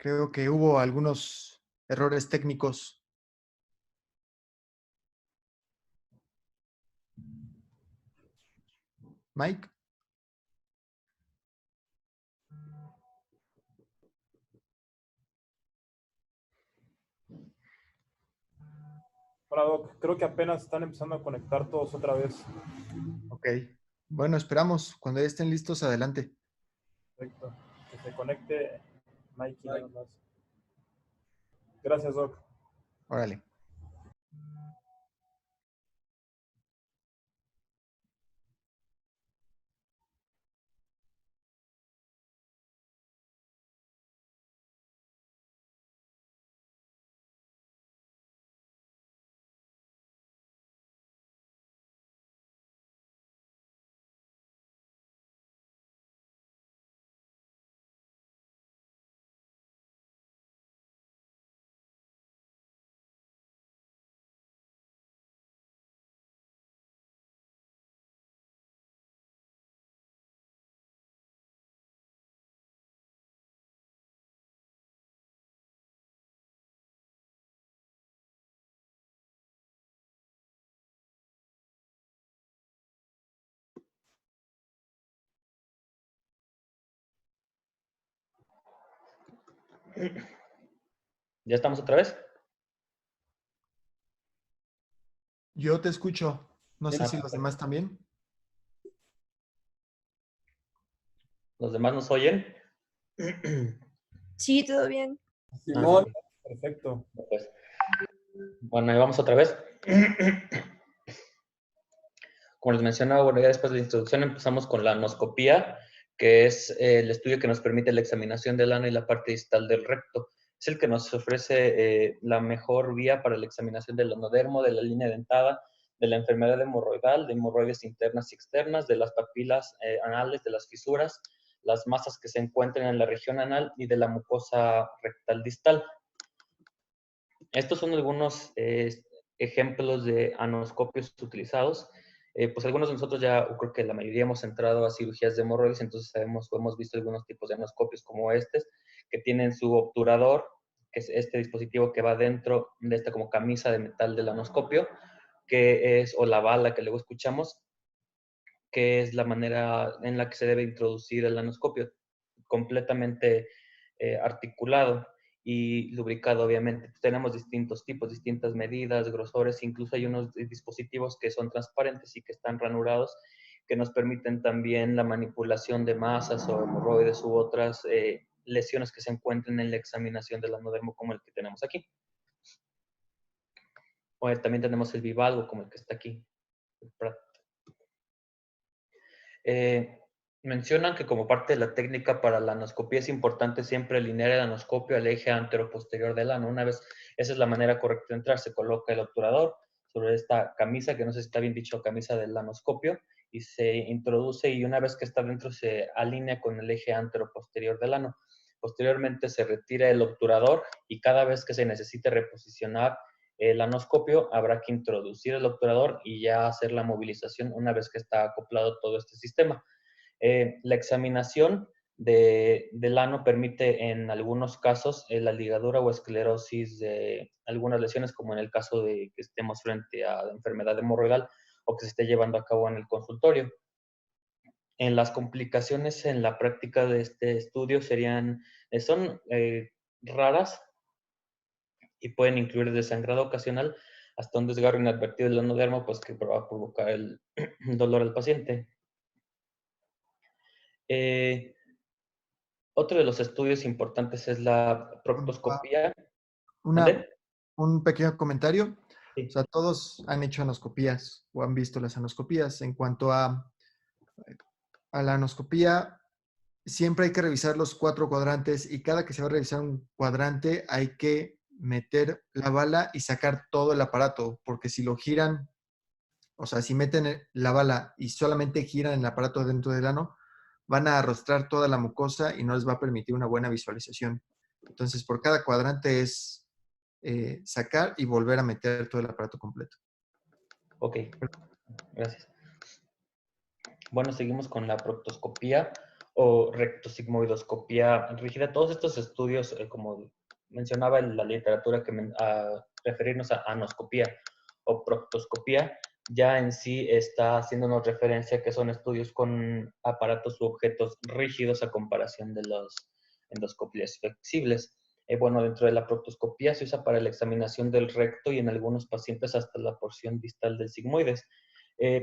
Creo que hubo algunos errores técnicos. Mike. Hola, Doc. Creo que apenas están empezando a conectar todos otra vez. Ok. Bueno, esperamos. Cuando ya estén listos, adelante. Perfecto. Que se conecte Mikey nada más. Gracias, Doc. Órale. ¿Ya estamos otra vez? Yo te escucho. No sé si los Perfecto. demás también. ¿Los demás nos oyen? Sí, todo bien. Simón. Perfecto. Pues, bueno, ahí vamos otra vez. Como les mencionaba, bueno, ya después de la introducción empezamos con la anoscopía, que es el estudio que nos permite la examinación del ano y la parte distal del recto. Es el que nos ofrece la mejor vía para la examinación del anodermo, de la línea dentada, de la enfermedad hemorroidal, de hemorroides internas y externas, de las papilas anales, de las fisuras, las masas que se encuentran en la región anal y de la mucosa rectal distal. Estos son algunos ejemplos de anoscopios utilizados. Pues algunos de nosotros ya, creo que la mayoría hemos entrado a cirugías de hemorroides, entonces sabemos o hemos visto algunos tipos de anoscopios como estos, que tienen su obturador, que es este dispositivo que va dentro de esta como camisa de metal del anoscopio, que es, o la bala que luego escuchamos, que es la manera en la que se debe introducir el anoscopio, completamente articulado y lubricado, obviamente. Tenemos distintos tipos, distintas medidas, grosores, incluso hay unos dispositivos que son transparentes y que están ranurados, que nos permiten también la manipulación de masas o hemorroides u otras lesiones que se encuentren en la examinación del anodermo, como el que tenemos aquí. O también tenemos el bivalvo, como el que está aquí. Mencionan que como parte de la técnica para la anoscopía es importante siempre alinear el anoscopio al eje antero-posterior del ano. Una vez, esa es la manera correcta de entrar. Se coloca el obturador sobre esta camisa, que no sé si está bien dicho, camisa del anoscopio, y se introduce y una vez que está dentro se alinea con el eje antero-posterior del ano. Posteriormente se retira el obturador y cada vez que se necesite reposicionar el anoscopio, habrá que introducir el obturador y ya hacer la movilización una vez que está acoplado todo este sistema. La examinación del ano permite en algunos casos la ligadura o esclerosis de algunas lesiones, como en el caso de que estemos frente a la enfermedad hemorroidal o que se esté llevando a cabo en el consultorio. En las complicaciones en la práctica de este estudio son raras, y pueden incluir desangrado ocasional hasta un desgarro inadvertido del anodermo, pues que va a provocar el dolor al paciente. Otro de los estudios importantes es la proctoscopía. ¿Mande? Un pequeño comentario. O Sí. sea, todos han hecho anoscopías o han visto las anoscopías. En cuanto a la anoscopía, siempre hay que revisar los 4 cuadrantes y cada que se va a revisar un cuadrante hay que meter la bala y sacar todo el aparato, porque si lo giran, o sea, si meten la bala y solamente giran el aparato dentro del ano, van a arrastrar toda la mucosa y no les va a permitir una buena visualización. Entonces, por cada cuadrante es sacar y volver a meter todo el aparato completo. Ok, gracias. Bueno, seguimos con la proctoscopía o rectosigmoidoscopía rígida. Todos estos estudios, como mencionaba en la literatura, a referirnos a anoscopía o proctoscopía, ya en sí está haciéndonos referencia a que son estudios con aparatos u objetos rígidos a comparación de las endoscopias flexibles. Bueno, dentro de la proctoscopía se usa para la examinación del recto y en algunos pacientes hasta la porción distal del sigmoides.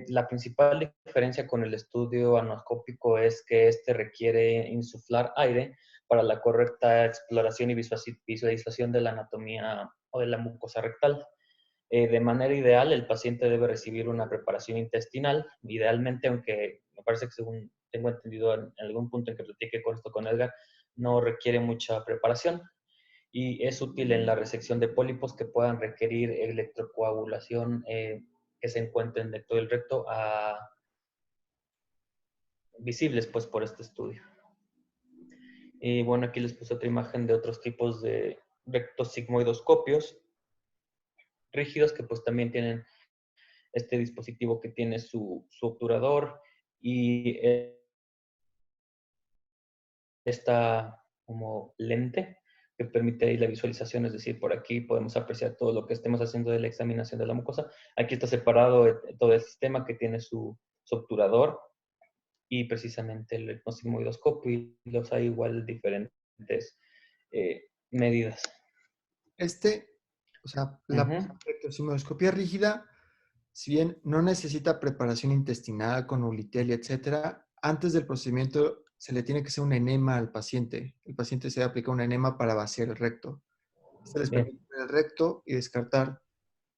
La principal diferencia con el estudio anoscópico es que este requiere insuflar aire para la correcta exploración y visualización de la anatomía o de la mucosa rectal. De manera ideal, el paciente debe recibir una preparación intestinal, idealmente, aunque me parece que según tengo entendido en algún punto en que platiqué con esto con Edgar, no requiere mucha preparación y es útil en la resección de pólipos que puedan requerir electrocoagulación que se encuentren dentro del recto visibles pues por este estudio. Y bueno, aquí les puse otra imagen de otros tipos de rectosigmoidoscopios rígidos que pues también tienen este dispositivo que tiene su obturador y esta como lente que permite ahí la visualización, es decir, por aquí podemos apreciar todo lo que estemos haciendo de la examinación de la mucosa. Aquí está separado todo el sistema que tiene su obturador y precisamente el rectosigmoidoscopio, y los hay igual diferentes medidas. O sea, la Ujú. rectosigmoidoscopía rígida, si bien no necesita preparación intestinal con ulitel, etcétera, antes del procedimiento se le tiene que hacer un enema al paciente. El paciente se le aplica un enema para vaciar el recto. Se les Bien, permite ver el recto y descartar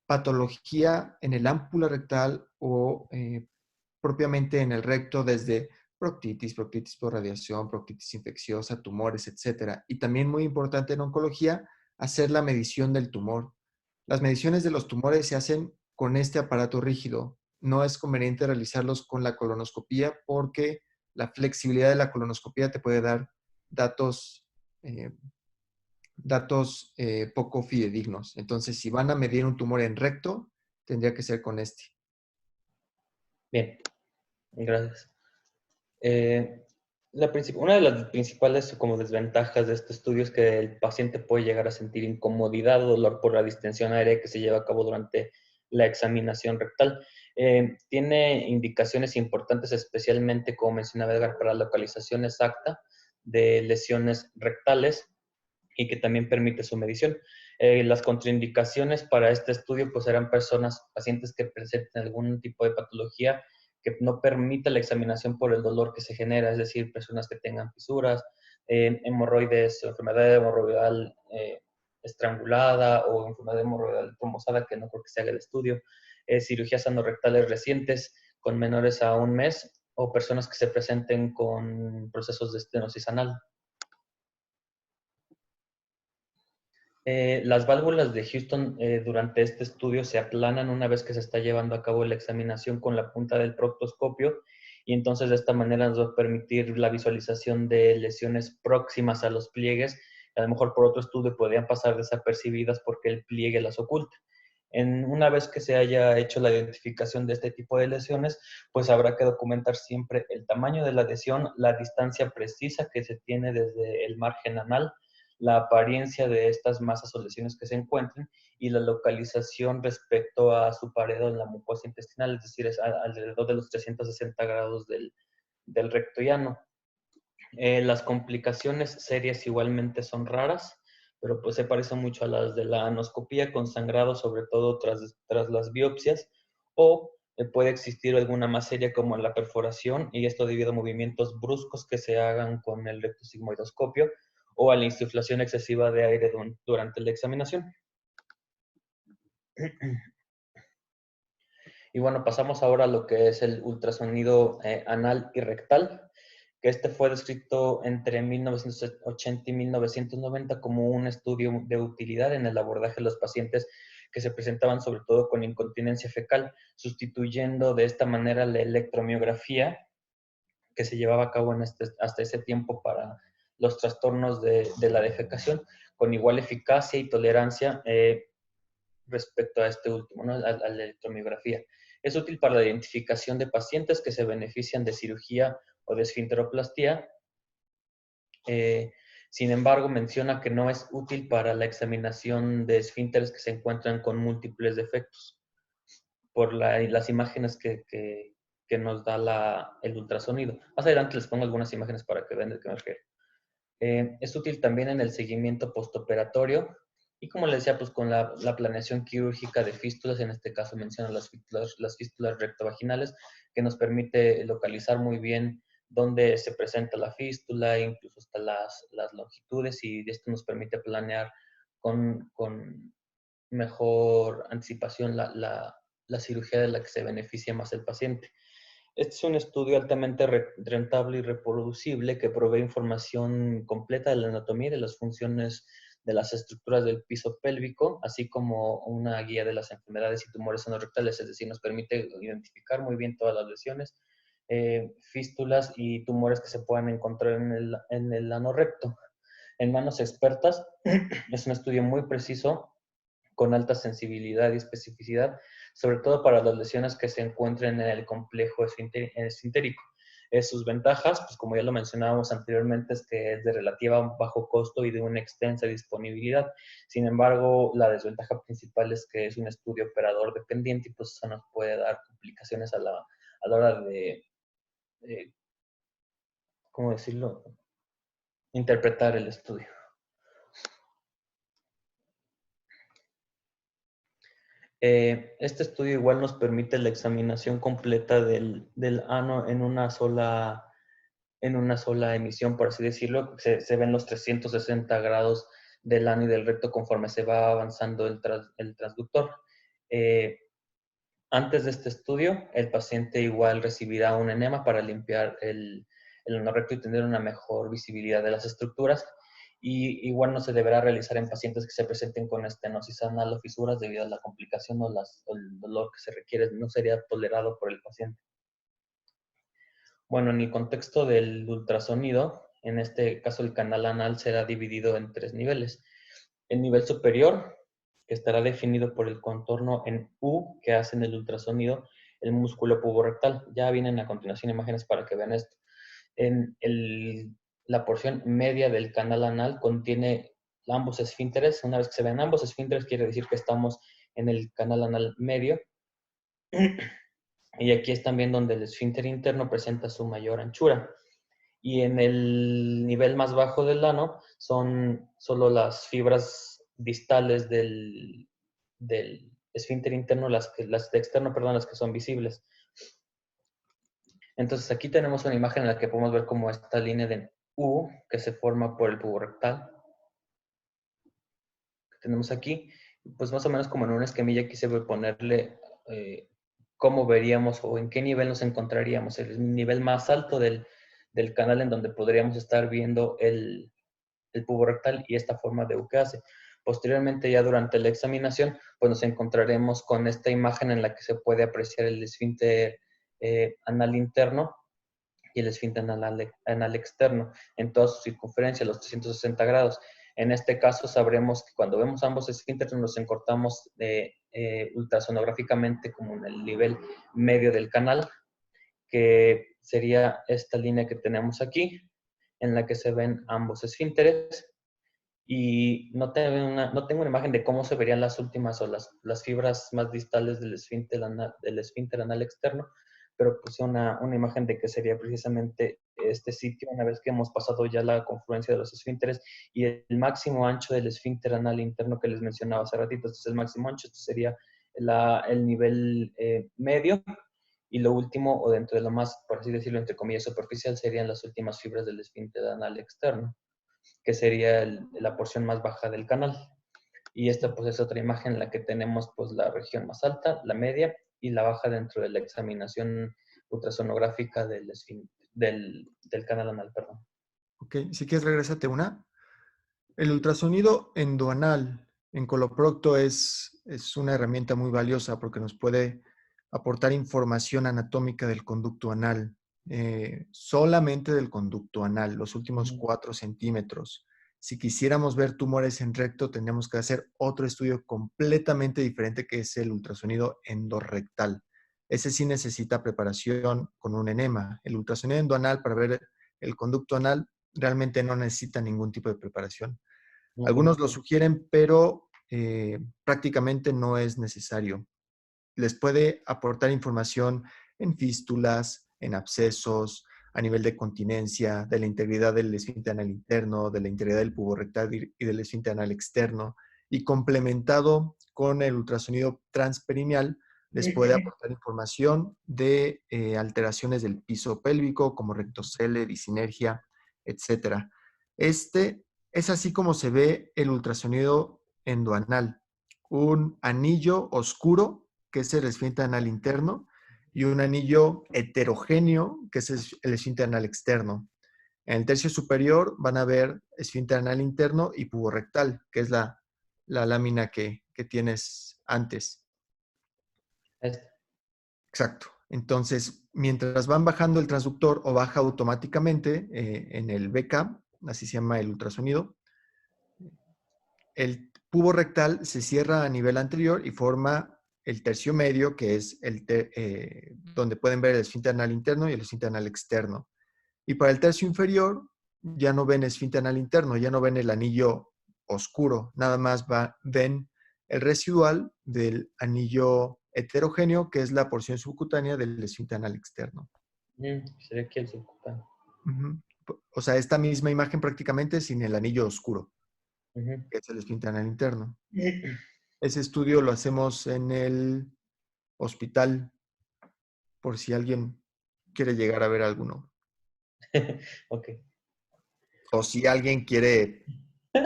patología en el ámpula rectal o propiamente en el recto desde proctitis, proctitis por radiación, proctitis infecciosa, tumores, etcétera. Y también muy importante en oncología, hacer la medición del tumor. Las mediciones de los tumores se hacen con este aparato rígido. No es conveniente realizarlos con la colonoscopía porque la flexibilidad de la colonoscopía te puede dar datos, eh, poco fidedignos. Entonces, si van a medir un tumor en recto, tendría que ser con este. bien, gracias. Una de las principales como desventajas de este estudio es que el paciente puede llegar a sentir incomodidad o dolor por la distensión aérea que se lleva a cabo durante la examinación rectal. Tiene indicaciones importantes, especialmente, como mencionaba Edgar, para la localización exacta de lesiones rectales y que también permite su medición. Las contraindicaciones para este estudio pues eran pacientes que presenten algún tipo de patología que no permita la examinación por el dolor que se genera, es decir, personas que tengan fisuras, hemorroides, enfermedad hemorroidal estrangulada o enfermedad hemorroidal trombosada, que no creo que se haga el estudio, cirugías anorrectales recientes con menores a un mes o personas que se presenten con procesos de estenosis anal. Las válvulas de Houston durante este estudio se aplanan una vez que se está llevando a cabo la examinación con la punta del proctoscopio y entonces de esta manera nos va a permitir la visualización de lesiones próximas a los pliegues. A lo mejor por otro estudio podrían pasar desapercibidas porque el pliegue las oculta. Una vez que se haya hecho la identificación de este tipo de lesiones, pues habrá que documentar siempre el tamaño de la lesión, la distancia precisa que se tiene desde el margen anal, la apariencia de estas masas o lesiones que se encuentren y la localización respecto a su pared en la mucosa intestinal, es decir, es alrededor de los 360 grados del recto llano. Las complicaciones serias igualmente son raras, pero pues se parecen mucho a las de la anoscopía con sangrado, sobre todo tras las biopsias, o puede existir alguna más seria como la perforación, y esto debido a movimientos bruscos que se hagan con el rectosigmoidoscopio o a la insuflación excesiva de aire durante la examinación. Y bueno, pasamos ahora a lo que es el ultrasonido anal y rectal, que este fue descrito entre 1980 y 1990 como un estudio de utilidad en el abordaje de los pacientes que se presentaban sobre todo con incontinencia fecal, sustituyendo de esta manera la electromiografía que se llevaba a cabo hasta ese tiempo para los trastornos de la defecación, con igual eficacia y tolerancia respecto a este último, ¿no? A la electromiografía. Es útil para la identificación de pacientes que se benefician de cirugía o de esfinteroplastía Sin embargo, menciona que no es útil para la examinación de esfínteres que se encuentran con múltiples defectos por las imágenes que nos da el ultrasonido. Más adelante les pongo algunas imágenes para que vean de qué me refiero. Es útil también en el seguimiento postoperatorio y, como les decía, pues con la planeación quirúrgica de fístulas. En este caso menciona las fístulas rectovaginales, que nos permite localizar muy bien dónde se presenta la fístula, incluso hasta las longitudes, y esto nos permite planear con mejor anticipación la cirugía de la que se beneficia más el paciente. Este es un estudio altamente rentable y reproducible que provee información completa de la anatomía y de las funciones de las estructuras del piso pélvico, así como una guía de las enfermedades y tumores anorrectales. Es decir, nos permite identificar muy bien todas las lesiones, fístulas y tumores que se puedan encontrar en el ano recto. En manos expertas, es un estudio muy preciso, con alta sensibilidad y especificidad, sobre todo para las lesiones que se encuentren en el complejo esfintérico. Sus ventajas, pues como ya lo mencionábamos anteriormente, es que es de relativa bajo costo y de una extensa disponibilidad. Sin embargo, la desventaja principal es que es un estudio operador dependiente, y pues eso nos puede dar complicaciones a la hora de ¿cómo decirlo?, interpretar el estudio. Este estudio igual nos permite la examinación completa del ano en una sola emisión, por así decirlo. Se ven los 360 grados del ano y del recto conforme se va avanzando el transductor. Antes de este estudio, el paciente igual recibirá un enema para limpiar el ano recto y tener una mejor visibilidad de las estructuras. Y igual no se deberá realizar en pacientes que se presenten con estenosis anal o fisuras, debido a la complicación o el dolor que se requiere. No sería tolerado por el paciente. Bueno, en el contexto del ultrasonido, en este caso el canal anal será dividido en 3 niveles. El nivel superior, que estará definido por el contorno en U que hace en el ultrasonido el músculo puborectal. Ya vienen a continuación imágenes para que vean esto. La porción media del canal anal contiene ambos esfínteres. Una vez que se ven ambos esfínteres, quiere decir que estamos en el canal anal medio. Y aquí es también donde el esfínter interno presenta su mayor anchura. Y en el nivel más bajo del ano son solo las fibras distales del esfínter interno, las de externo, perdón, las que son visibles. Entonces aquí tenemos una imagen en la que podemos ver cómo esta línea de U que se forma por el puborectal que tenemos aquí, pues más o menos como en una esquemilla quise ponerle cómo veríamos o en qué nivel nos encontraríamos. El nivel más alto del canal, en donde podríamos estar viendo el puborectal y esta forma de U que hace. Posteriormente, ya durante la examinación, pues nos encontraremos con esta imagen en la que se puede apreciar el esfínter anal interno y el esfínter anal externo en toda su circunferencia, los 360 grados. En este caso, sabremos que cuando vemos ambos esfínteres nos encontramos ultrasonográficamente como en el nivel medio del canal, que sería esta línea que tenemos aquí, en la que se ven ambos esfínteres. Y no tengo una imagen de cómo se verían las últimas o las fibras más distales del esfínter anal externo, pero puse una imagen de que sería precisamente este sitio, una vez que hemos pasado ya la confluencia de los esfínteres y el máximo ancho del esfínter anal interno que les mencionaba hace ratito. Este es el máximo ancho, este sería el nivel medio, y lo último, o dentro de lo más, por así decirlo, entre comillas, superficial, serían las últimas fibras del esfínter anal externo, que sería la porción más baja del canal. Y esta pues es otra imagen en la que tenemos pues la región más alta, la media y la baja dentro de la examinación ultrasonográfica del canal anal, perdón. Ok, si quieres regrésate una. El ultrasonido endoanal en coloprocto es una herramienta muy valiosa porque nos puede aportar información anatómica del conducto anal, solamente del conducto anal, los últimos 4 centímetros. Si quisiéramos ver tumores en recto, tendríamos que hacer otro estudio completamente diferente, que es el ultrasonido endorrectal. Ese sí necesita preparación con un enema. El ultrasonido endoanal para ver el conducto anal realmente no necesitan ningún tipo de preparación. Ujú. Algunos lo sugieren, pero prácticamente no es necesario. Les puede aportar información en fístulas, en abscesos, a nivel de continencia, de la integridad del esfínter anal interno, de la integridad del pubo rectal y del esfínter anal externo, y complementado con el ultrasonido transperineal, les puede aportar información de alteraciones del piso pélvico, como rectocele, disinergia, etc. Este es así como se ve el ultrasonido endoanal, un anillo oscuro, que es el esfínter anal interno, y un anillo heterogéneo, que es el esfínter anal externo. En el tercio superior van a ver esfínter anal interno y pubo rectal, que es la lámina que tienes antes. Este. Exacto. Entonces, mientras van bajando el transductor o baja automáticamente en el BK, así se llama el ultrasonido, el pubo rectal se cierra a nivel anterior y forma el tercio medio, que es donde pueden ver el esfínter anal interno y el esfínter anal externo. Y para el tercio inferior ya no ven esfínter anal interno, ya no ven el anillo oscuro, nada más ven el residual del anillo heterogéneo, que es la porción subcutánea del esfínter anal externo. Sería aquí el subcutáneo. Uh-huh. O sea, esta misma imagen prácticamente sin el anillo oscuro, Ujú. que es el esfínter anal interno. Ese estudio lo hacemos en el hospital, por si alguien quiere llegar a ver alguno. Ok. O si alguien quiere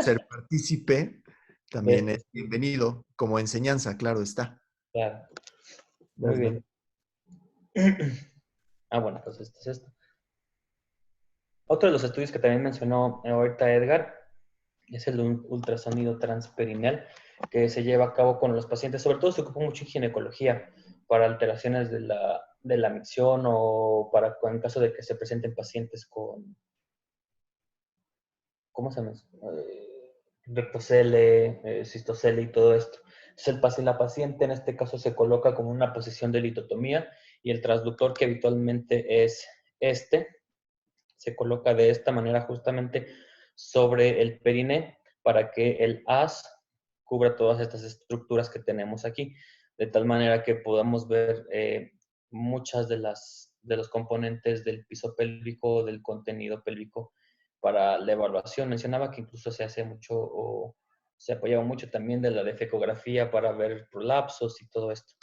ser partícipe, también es bienvenido, como enseñanza, claro está. Claro. Muy ¿Verdad? bien. Bueno, pues esto es esto. Otro de los estudios que también mencionó ahorita Edgar es el ultrasonido transperineal, que se lleva a cabo con los pacientes, sobre todo se ocupa mucho en ginecología, para alteraciones de la micción o en caso de que se presenten pacientes con, ¿cómo se llama? Rectocele, cistocele y todo esto. La paciente en este caso se coloca como una posición de litotomía y el transductor, que habitualmente es este, se coloca de esta manera justamente sobre el perine para que el haz cubra todas estas estructuras que tenemos aquí, de tal manera que podamos ver muchas de los componentes del piso pélvico, del contenido pélvico para la evaluación. Mencionaba que incluso se hace mucho o se apoyaba mucho también de la defecografía para ver prolapsos y todo esto.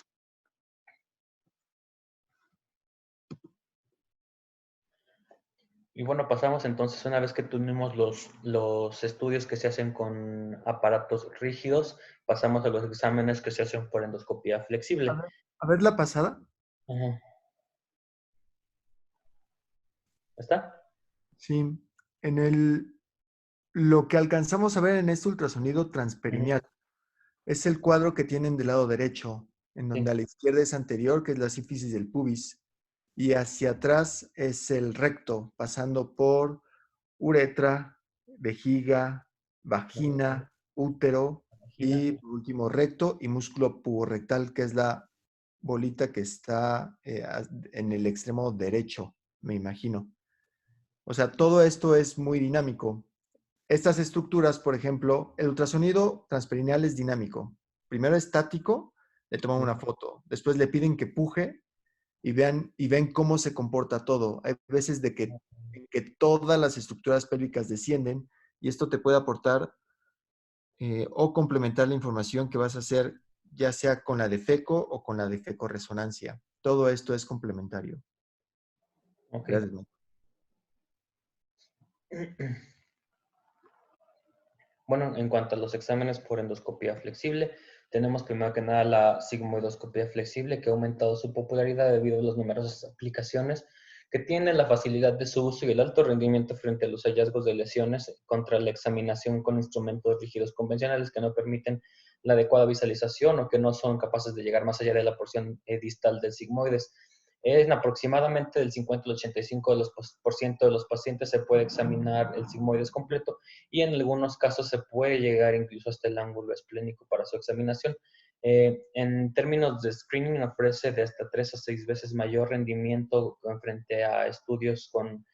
Y bueno, pasamos entonces, una vez que tuvimos los estudios que se hacen con aparatos rígidos, pasamos a los exámenes que se hacen por endoscopía flexible. A ver la pasada. Ajá. ¿Está? Sí, lo que alcanzamos a ver en este ultrasonido Ujú. transperineal es el cuadro que tienen del lado derecho, en donde Sí. a la izquierda es anterior, que es la sínfisis del pubis, y hacia atrás es el recto, pasando por uretra, vejiga, vagina, útero Imagina. y por último recto y músculo puborectal, que es la bolita que está en el extremo derecho, me imagino. O sea, todo esto es muy dinámico. Estas estructuras, por ejemplo, el ultrasonido transperineal es dinámico. Primero estático, le toman una foto. Después le piden que puje y ven cómo se comporta todo. Hay veces que todas las estructuras pélvicas descienden y esto te puede aportar o complementar la información que vas a hacer, ya sea con la de FECO o con la de FECO-resonancia. Todo esto es complementario. Ok. Gracias, Mike. Bueno, en cuanto a los exámenes por endoscopía flexible, tenemos primero que nada la sigmoidoscopía flexible, que ha aumentado su popularidad debido a las numerosas aplicaciones que tiene, la facilidad de su uso y el alto rendimiento frente a los hallazgos de lesiones contra la examinación con instrumentos rígidos convencionales que no permiten la adecuada visualización o que no son capaces de llegar más allá de la porción distal del sigmoides. En aproximadamente del 50 al 85% de los pacientes se puede examinar el sigmoides completo y en algunos casos se puede llegar incluso hasta el ángulo esplénico para su examinación. En términos de screening, ofrece de hasta 3 a 6 veces mayor rendimiento frente a estudios con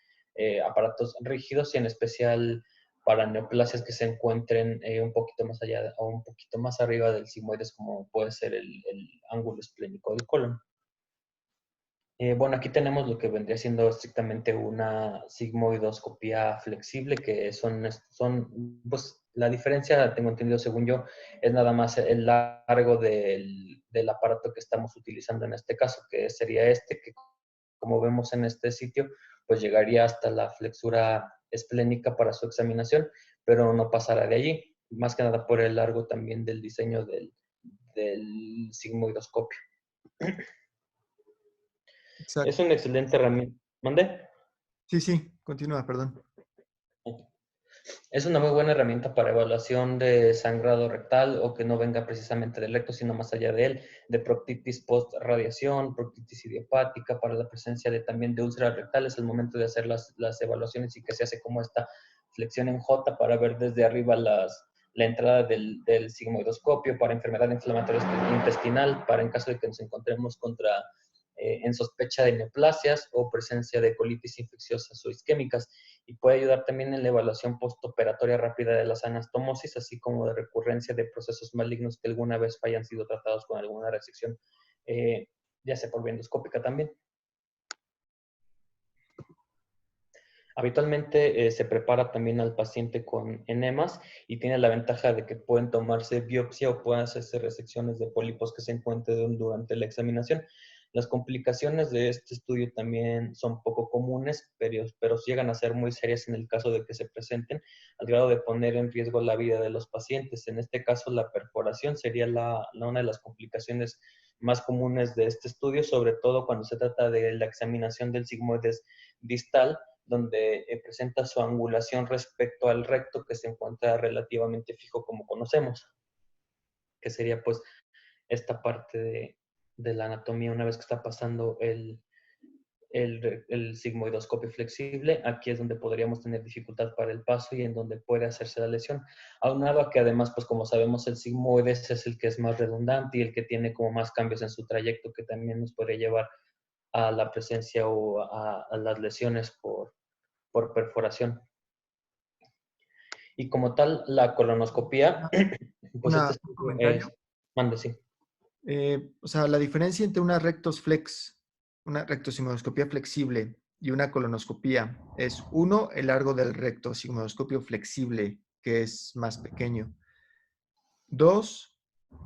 aparatos rígidos y en especial para neoplasias que se encuentren un poquito más allá o un poquito más arriba del sigmoides, como puede ser el ángulo esplénico del colon. Bueno, aquí tenemos lo que vendría siendo estrictamente una sigmoidoscopía flexible, que pues la diferencia, tengo entendido según yo, es nada más el largo del aparato que estamos utilizando en este caso, que sería este, que como vemos en este sitio, pues llegaría hasta la flexura esplénica para su examinación, pero no pasará de allí, más que nada por el largo también del diseño del sigmoidoscopio. Es Exacto. una excelente herramienta. ¿Mande? Sí, sí, continúa, perdón. Es una muy buena herramienta para evaluación de sangrado rectal o que no venga precisamente del recto, sino más allá de él, de proctitis post-radiación, proctitis idiopática, para la presencia también de úlceras rectales al momento de hacer las evaluaciones y que se hace como esta flexión en J para ver desde arriba la entrada del sigmoidoscopio, para enfermedad inflamatoria intestinal, para en caso de que nos encontremos en sospecha de neoplasias o presencia de colitis infecciosas o isquémicas, y puede ayudar también en la evaluación postoperatoria rápida de las anastomosis, así como de recurrencia de procesos malignos que alguna vez hayan sido tratados con alguna resección, ya sea por vía endoscópica también. Habitualmente se prepara también al paciente con enemas y tiene la ventaja de que pueden tomarse biopsia o pueden hacerse resecciones de pólipos que se encuentren durante la examinación. Las complicaciones de este estudio también son poco comunes, pero llegan a ser muy serias en el caso de que se presenten, al grado de poner en riesgo la vida de los pacientes. En este caso, la perforación sería una de las complicaciones más comunes de este estudio, sobre todo cuando se trata de la examinación del sigmoides distal, donde presenta su angulación respecto al recto que se encuentra relativamente fijo como conocemos, que sería pues esta parte de la anatomía una vez que está pasando el sigmoidoscopio flexible. Aquí es donde podríamos tener dificultad para el paso y en donde puede hacerse la lesión. Aunado a que además, pues como sabemos, el sigmoides es el que es más redundante y el que tiene como más cambios en su trayecto, que también nos podría llevar a la presencia o a las lesiones por perforación. Y como tal, la colonoscopía, pues este Un estudio comentario. mande, sí. O sea, la diferencia entre una rectos flex, una rectosigmoidoscopía flexible y una colonoscopía es, uno, el largo del rectosigmoidoscopio flexible, que es más pequeño. Dos,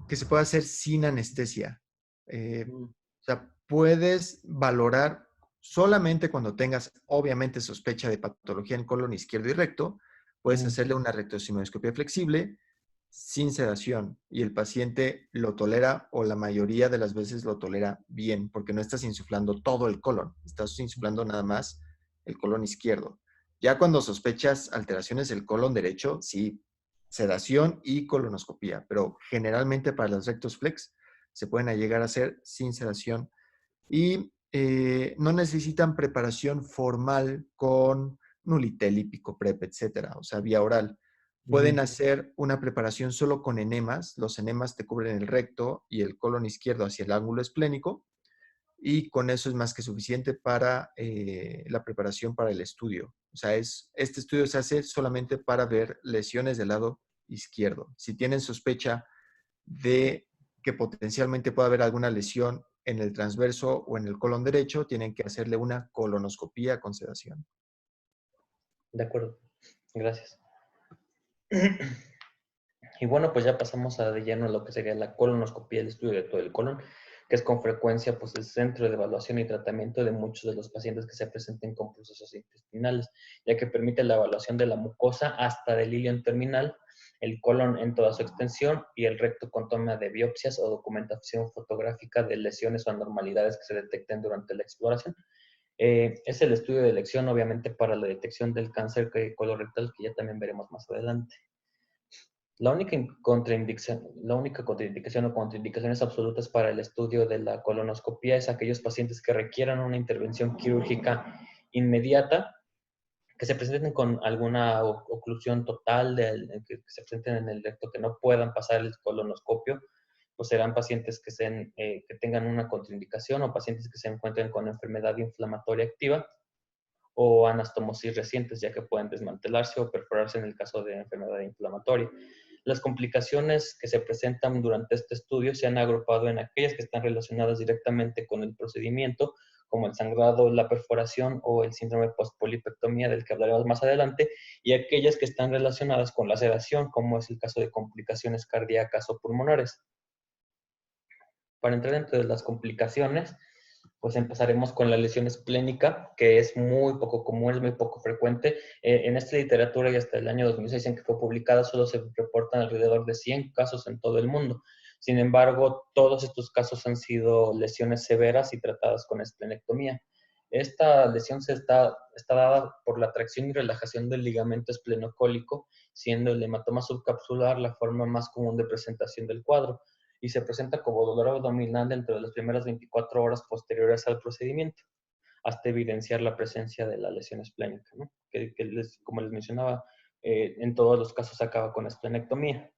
que se puede hacer sin anestesia. O sea, puedes valorar solamente cuando tengas, obviamente, sospecha de patología en colon izquierdo y recto, puedes hacerle una rectosigmoidoscopia flexible sin sedación y el paciente lo tolera o la mayoría de las veces lo tolera bien porque no estás insuflando todo el colon, estás insuflando nada más el colon izquierdo. Ya cuando sospechas alteraciones del colon derecho, sí, sedación y colonoscopía, pero generalmente para los rectos flex se pueden llegar a hacer sin sedación y no necesitan preparación formal con Nulitel y Picoprep, etcétera, o sea, vía oral. Pueden hacer una preparación solo con enemas. Los enemas te cubren el recto y el colon izquierdo hacia el ángulo esplénico y con eso es más que suficiente para la preparación para el estudio. O sea, este estudio se hace solamente para ver lesiones del lado izquierdo. Si tienen sospecha de que potencialmente pueda haber alguna lesión en el transverso o en el colon derecho, tienen que hacerle una colonoscopía con sedación. De acuerdo, gracias. Y bueno, pues ya pasamos de lleno a lo que sería la colonoscopía, el estudio de todo el colon, que es con frecuencia pues el centro de evaluación y tratamiento de muchos de los pacientes que se presenten con procesos intestinales, ya que permite la evaluación de la mucosa hasta del ilion terminal, el colon en toda su extensión y el recto con toma de biopsias o documentación fotográfica de lesiones o anormalidades que se detecten durante la exploración. Es el estudio de elección, obviamente, para la detección del cáncer colorectal, que ya también veremos más adelante. La única contraindicación o contraindicaciones absolutas para el estudio de la colonoscopía es aquellos pacientes que requieran una intervención quirúrgica inmediata, que se presenten con alguna oclusión total, que se presenten en el recto, que no puedan pasar el colonoscopio, pues serán pacientes que tengan una contraindicación o pacientes que se encuentren con enfermedad inflamatoria activa o anastomosis recientes, ya que pueden desmantelarse o perforarse en el caso de enfermedad inflamatoria. Las complicaciones que se presentan durante este estudio se han agrupado en aquellas que están relacionadas directamente con el procedimiento, como el sangrado, la perforación o el síndrome postpolipectomía, del que hablaremos más adelante, y aquellas que están relacionadas con la sedación, como es el caso de complicaciones cardíacas o pulmonares. Para entrar dentro de las complicaciones, pues empezaremos con la lesión esplénica, que es muy poco común, es muy poco frecuente. En esta literatura y hasta el año 2006 en que fue publicada, solo se reportan alrededor de 100 casos en todo el mundo. Sin embargo, todos estos casos han sido lesiones severas y tratadas con esplenectomía. Esta lesión está dada por la tracción y relajación del ligamento esplenocólico, siendo el hematoma subcapsular la forma más común de presentación del cuadro, y se presenta como dolor abdominal dentro de las primeras 24 horas posteriores al procedimiento, hasta evidenciar la presencia de la lesión esplénica, ¿no? Como les mencionaba, en todos los casos acaba con esplenectomía.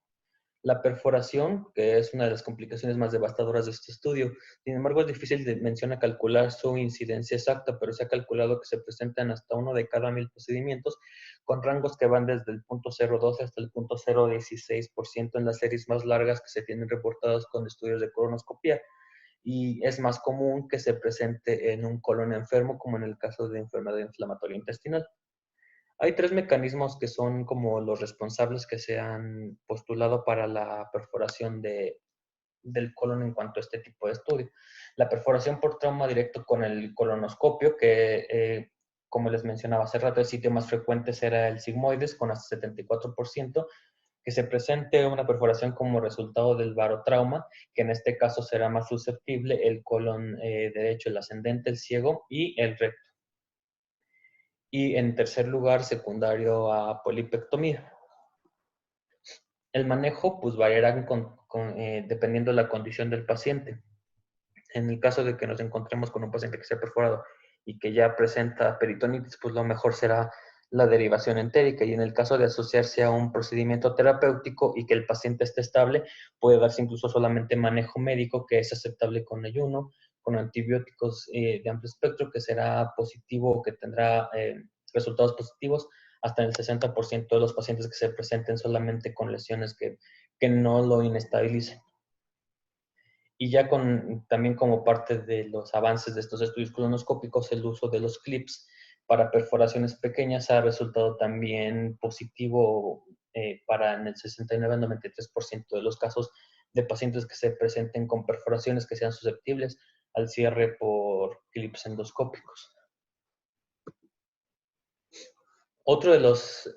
La perforación, que es una de las complicaciones más devastadoras de este estudio. Sin embargo, es difícil de mencionar calcular su incidencia exacta, pero se ha calculado que se presentan hasta 1 de cada 1000 procedimientos, con rangos que van desde el 0.012 hasta el 0.016% en las series más largas que se tienen reportados con estudios de colonoscopia. Y es más común que se presente en un colon enfermo, como en el caso de enfermedad inflamatoria intestinal. Hay tres mecanismos que son como los responsables que se han postulado para la perforación del colon en cuanto a este tipo de estudio. La perforación por trauma directo con el colonoscopio, que como les mencionaba hace rato, el sitio más frecuente será el sigmoides con hasta 74%, que se presente una perforación como resultado del barotrauma, que en este caso será más susceptible el colon derecho, el ascendente, el ciego y el recto. Y en tercer lugar, secundario a polipectomía. El manejo pues variará dependiendo de la condición del paciente. En el caso de que nos encontremos con un paciente que se ha perforado y que ya presenta peritonitis, pues lo mejor será la derivación entérica, y en el caso de asociarse a un procedimiento terapéutico y que el paciente esté estable, puede darse incluso solamente manejo médico, que es aceptable con ayuno, con antibióticos de amplio espectro, que será positivo o que tendrá resultados positivos hasta en el 60% de los pacientes que se presenten solamente con lesiones que no lo inestabilicen. Y ya también como parte de los avances de estos estudios colonoscópicos, el uso de los clips para perforaciones pequeñas ha resultado también positivo para en el 69 al 93% de los casos de pacientes que se presenten con perforaciones que sean susceptibles al cierre por clips endoscópicos. Otro de las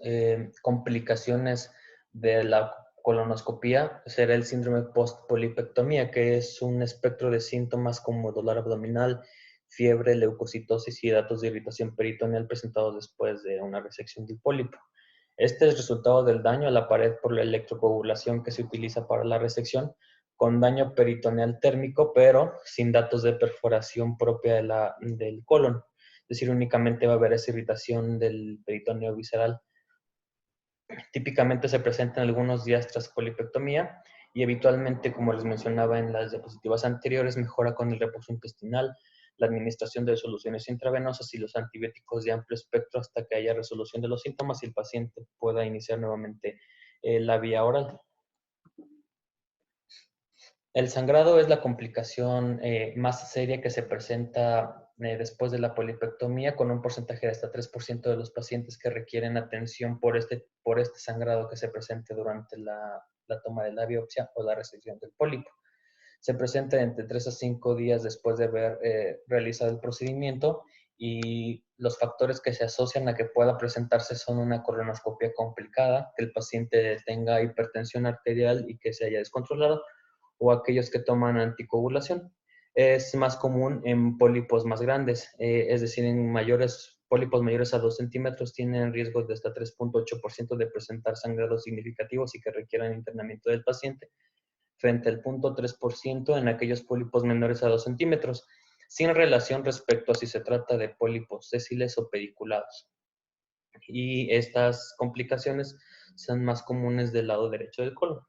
complicaciones de la colonoscopía será el síndrome post-polipectomía, que es un espectro de síntomas como dolor abdominal, fiebre, leucocitosis y datos de irritación peritoneal presentados después de una resección del pólipo. Este es resultado del daño a la pared por la electrocoagulación que se utiliza para la resección, con daño peritoneal térmico, pero sin datos de perforación propia del colon. Es decir, únicamente va a haber esa irritación del peritoneo visceral. Típicamente se presenta en algunos días tras polipectomía y habitualmente, como les mencionaba en las diapositivas anteriores, mejora con el reposo intestinal, la administración de soluciones intravenosas y los antibióticos de amplio espectro hasta que haya resolución de los síntomas y el paciente pueda iniciar nuevamente la vía oral. El sangrado es la complicación más seria que se presenta después de la polipectomía, con un porcentaje de hasta 3% de los pacientes que requieren atención por este sangrado que se presente durante la toma de la biopsia o la resección del pólipo. Se presenta entre 3 a 5 días después de haber realizado el procedimiento, y los factores que se asocian a que pueda presentarse son una colonoscopia complicada, que el paciente tenga hipertensión arterial y que se haya descontrolado, o aquellos que toman anticoagulación. Es más común en pólipos más grandes, es decir, en pólipos mayores a 2 centímetros tienen riesgos de hasta 3.8% de presentar sangrados significativos y que requieran internamiento del paciente, frente al 0.3% en aquellos pólipos menores a 2 centímetros, sin relación respecto a si se trata de pólipos sésiles o pediculados. Y estas complicaciones son más comunes del lado derecho del colon.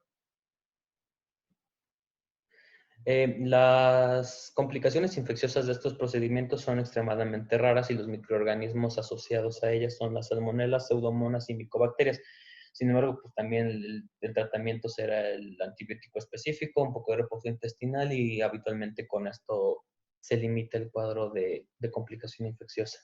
Las complicaciones infecciosas de estos procedimientos son extremadamente raras y los microorganismos asociados a ellas son las salmonelas, pseudomonas y micobacterias. Sin embargo, pues también el tratamiento será el antibiótico específico, un poco de reposo intestinal y habitualmente con esto se limita el cuadro de complicación infecciosa.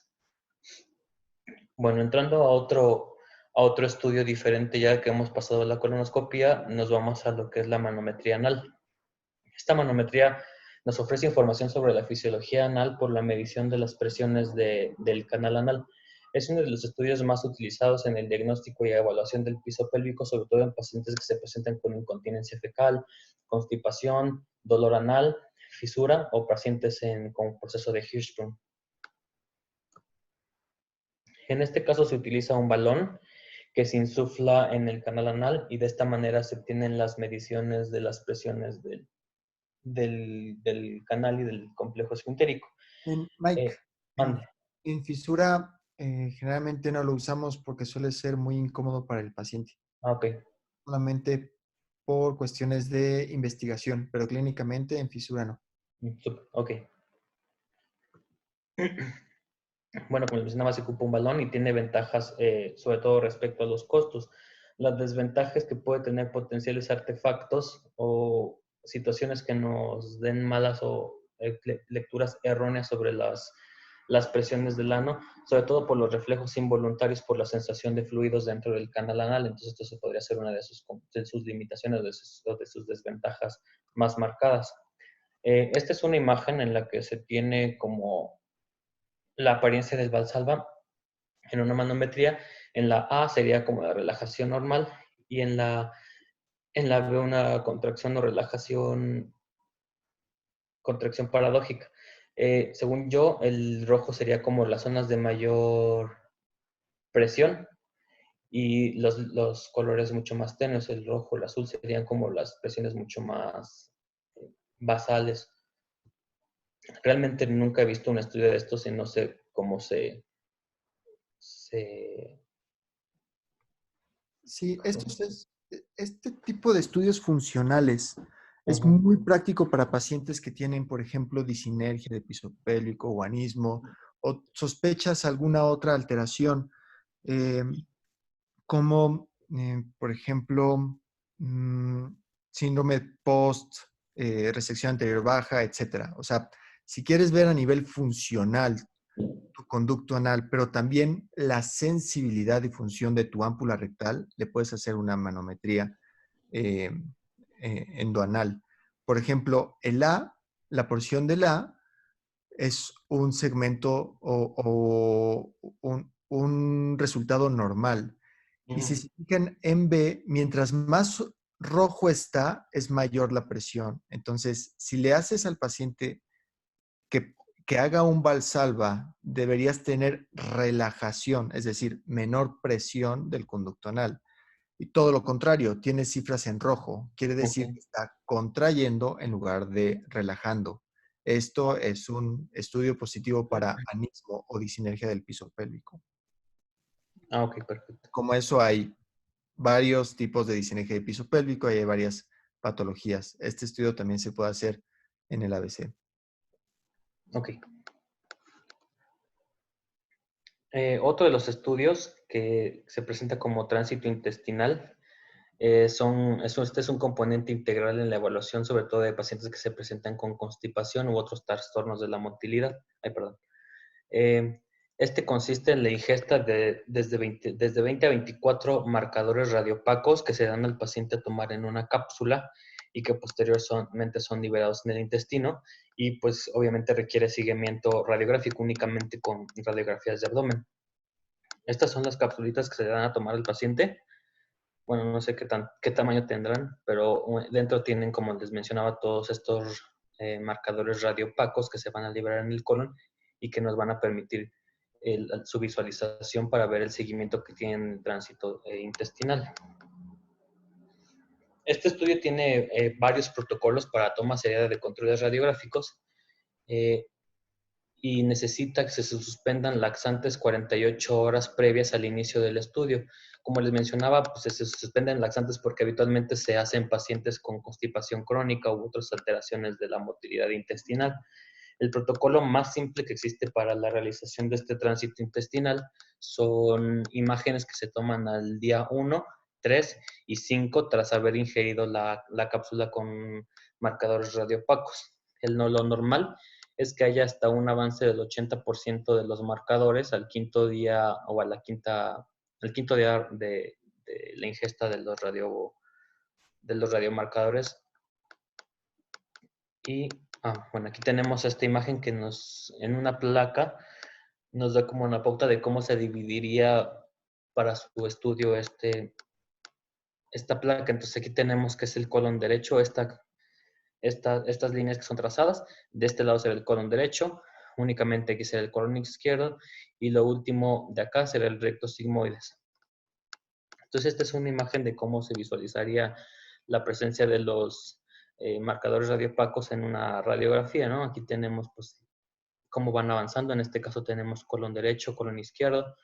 Bueno, entrando a otro estudio diferente, ya que hemos pasado a la colonoscopia, nos vamos a lo que es la manometría anal. Esta manometría nos ofrece información sobre la fisiología anal por la medición de las presiones del canal anal. Es uno de los estudios más utilizados en el diagnóstico y evaluación del piso pélvico, sobre todo en pacientes que se presentan con incontinencia fecal, constipación, dolor anal, fisura o pacientes con proceso de Hirschsprung. En este caso se utiliza un balón que se insufla en el canal anal y de esta manera se obtienen las mediciones de las presiones del canal y del complejo esfintérico. Mike, en, Mande. en fisura generalmente no lo usamos porque suele ser muy incómodo para el paciente, Ok. solamente por cuestiones de investigación, pero clínicamente en fisura no. Ok. Bueno, como les mencionaba, se ocupa un balón y tiene ventajas, sobre todo respecto a los costos. Las desventajas que puede tener potenciales artefactos o situaciones que nos den malas o lecturas erróneas sobre las presiones del ano, sobre todo por los reflejos involuntarios por la sensación de fluidos dentro del canal anal. Entonces, esto se podría ser una de sus limitaciones o de sus desventajas más marcadas. Esta es una imagen en la que se tiene como la apariencia del valsalva en una manometría. En la A sería como la relajación normal y en la B una contracción o contracción paradójica. Según yo, el rojo sería como las zonas de mayor presión y los colores mucho más tenues, el rojo, el azul serían como las presiones mucho más basales. Realmente nunca he visto un estudio de estos y no sé cómo se Sí, este tipo de estudios funcionales es Ujú. muy práctico para pacientes que tienen, por ejemplo, disinergia de piso pélvico o anismo o sospechas alguna otra alteración, eh, como, por ejemplo, mm, síndrome post, resección anterior baja, etcétera. O sea, si quieres ver a nivel funcional tu conducto anal, pero también la sensibilidad y función de tu ámpula rectal, le puedes hacer una manometría eh, endoanal. Por ejemplo, la porción del A es un segmento o un resultado normal. Y si Ujú. se fijan en B, mientras más rojo está, es mayor la presión. Entonces, si le haces al paciente que, que haga un valsalva, deberías tener relajación, es decir, menor presión del conducto anal. Y todo lo contrario, tiene cifras en rojo, quiere decir Ujú. que está contrayendo en lugar de relajando. Esto es un estudio positivo para anismo o disinergia del piso pélvico. Ah, ok, perfecto. Como eso hay varios tipos de disinergia del piso pélvico y hay varias patologías. Este estudio también se puede hacer en el ABC. Ok. Otro de los estudios que se presenta como tránsito intestinal este es un componente integral en la evaluación, sobre todo de pacientes que se presentan con constipación u otros trastornos de la motilidad. Ay, perdón. Eh, este consiste en la ingesta desde 20 a 24 marcadores radiopacos que se dan al paciente a tomar en una cápsula y que posteriormente son liberados en el intestino y pues obviamente requiere seguimiento radiográfico únicamente con radiografías de abdomen. Estas son las capsulitas que se dan a tomar al paciente. Bueno, no sé qué tamaño tendrán, pero dentro tienen, como les mencionaba, todos estos marcadores radiopacos que se van a liberar en el colon y que nos van a permitir su visualización para ver el seguimiento que tiene el tránsito intestinal. Este estudio tiene varios protocolos para toma seriada de controles radiográficos eh, y necesita que se suspendan laxantes 48 horas previas al inicio del estudio. Como les mencionaba, pues se suspenden laxantes porque habitualmente se hace en pacientes con constipación crónica u otras alteraciones de la motilidad intestinal. El protocolo más simple que existe para la realización de este tránsito intestinal son imágenes que se toman al día 1, 3 y 5 tras haber ingerido la cápsula con marcadores radioopacos. Lo normal es que haya hasta un avance del 80% de los marcadores al quinto día o al quinto día de la ingesta de los radiomarcadores. Y bueno, aquí tenemos esta imagen que en una placa nos da como una pauta de cómo se dividiría para su estudio esta placa. Entonces aquí tenemos que es el colon derecho, estas líneas que son trazadas. De este lado será el colon derecho, únicamente aquí será el colon izquierdo, y lo último de acá será el recto sigmoides. Entonces esta es una imagen de cómo se visualizaría la presencia de los marcadores radioopacos en una radiografía, ¿no? Aquí tenemos pues cómo van avanzando. En este caso tenemos colon derecho, colon izquierdo,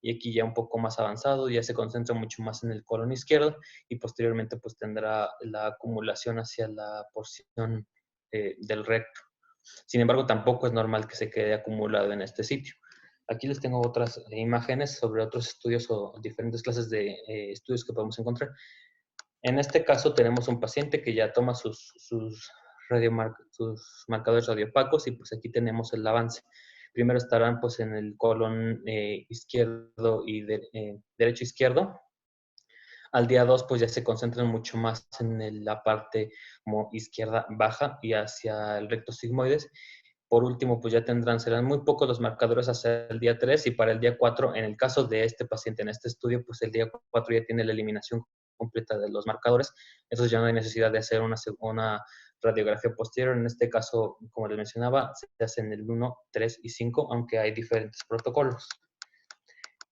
y aquí ya un poco más avanzado, ya se concentra mucho más en el colon izquierdo, y posteriormente pues tendrá la acumulación hacia la porción del recto. Sin embargo, tampoco es normal que se quede acumulado en este sitio. Aquí les tengo otras imágenes sobre otros estudios o diferentes clases de estudios que podemos encontrar. En este caso tenemos un paciente que ya toma sus marcadores radioopacos, y pues aquí tenemos el avance. Primero estarán pues en el colon izquierdo y derecho izquierdo. Al día 2 pues ya se concentran mucho más en la parte como izquierda baja y hacia el recto sigmoides. Por último, pues ya serán muy pocos los marcadores hasta el día 3, y para el día 4, en el caso de este paciente, en este estudio, pues el día 4 ya tiene la eliminación completa de los marcadores. Entonces ya no hay necesidad de hacer una radiografía posterior. En este caso, como les mencionaba, se hace en el 1, 3 y 5, aunque hay diferentes protocolos.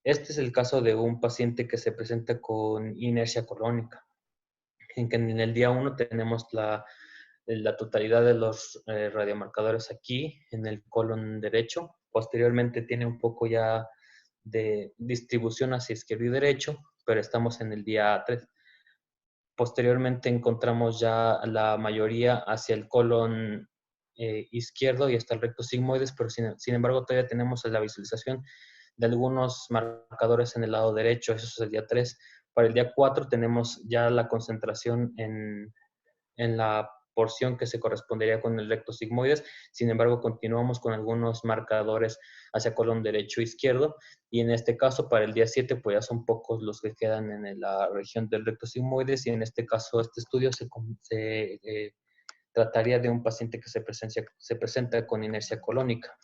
Este es el caso de un paciente que se presenta con inercia colónica, en que en el día 1 tenemos la totalidad de los radiomarcadores aquí en el colon derecho. Posteriormente tiene un poco ya de distribución hacia izquierdo y derecho, pero estamos en el día 3. Posteriormente encontramos ya la mayoría hacia el colon izquierdo y hasta el recto sigmoides, pero sin embargo todavía tenemos la visualización de algunos marcadores en el lado derecho. Eso es el día 3. Para el día 4 tenemos ya la concentración en la porción que se correspondería con el recto sigmoides. Sin embargo, continuamos con algunos marcadores hacia colon derecho e izquierdo, y en este caso para el día 7 pues ya son pocos los que quedan en la región del recto sigmoides, y en este caso este estudio se trataría de un paciente que se presenta con inercia colónica.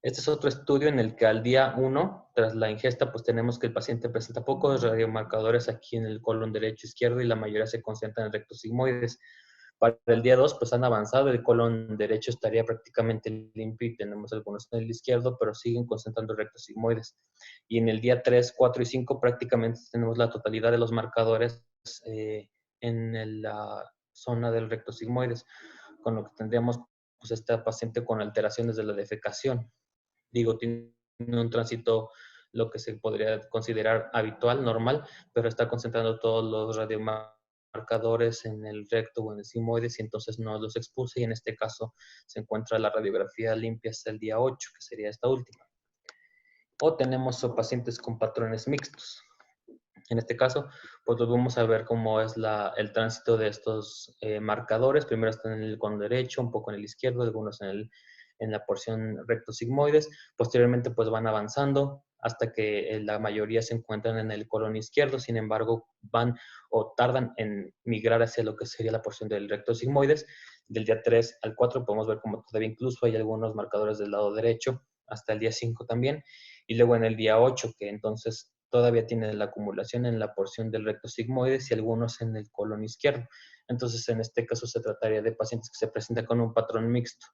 Este es otro estudio en el que al día 1, tras la ingesta, pues tenemos que el paciente presenta pocos radiomarcadores aquí en el colon derecho e izquierdo, y la mayoría se concentra en el recto sigmoides. Para el día 2, pues han avanzado, el colon derecho estaría prácticamente limpio y tenemos algunos en el izquierdo, pero siguen concentrando el recto sigmoides. Y en el día 3, 4 y 5 prácticamente tenemos la totalidad de los marcadores en la zona del recto sigmoides, con lo que tendríamos pues este paciente con alteraciones de la defecación. Digo, tiene un tránsito lo que se podría considerar habitual, normal, pero está concentrando todos los radiomarcadores en el recto o en el sigmoides, y entonces no los expulsa, y en este caso se encuentra la radiografía limpia hasta el día 8, que sería esta última. O tenemos pacientes con patrones mixtos. En este caso, pues vamos a ver cómo es el tránsito de estos marcadores. Primero están en el colon derecho, un poco en el izquierdo, algunos en la porción recto sigmoides. Posteriormente, pues van avanzando hasta que la mayoría se encuentran en el colon izquierdo. Sin embargo, van o tardan en migrar hacia lo que sería la porción del recto sigmoides. Del día 3 al 4 podemos ver cómo todavía incluso hay algunos marcadores del lado derecho, hasta el día 5 también. Y luego en el día 8, que entonces todavía tiene la acumulación en la porción del recto sigmoides y algunos en el colon izquierdo. Entonces, en este caso se trataría de pacientes que se presentan con un patrón mixto,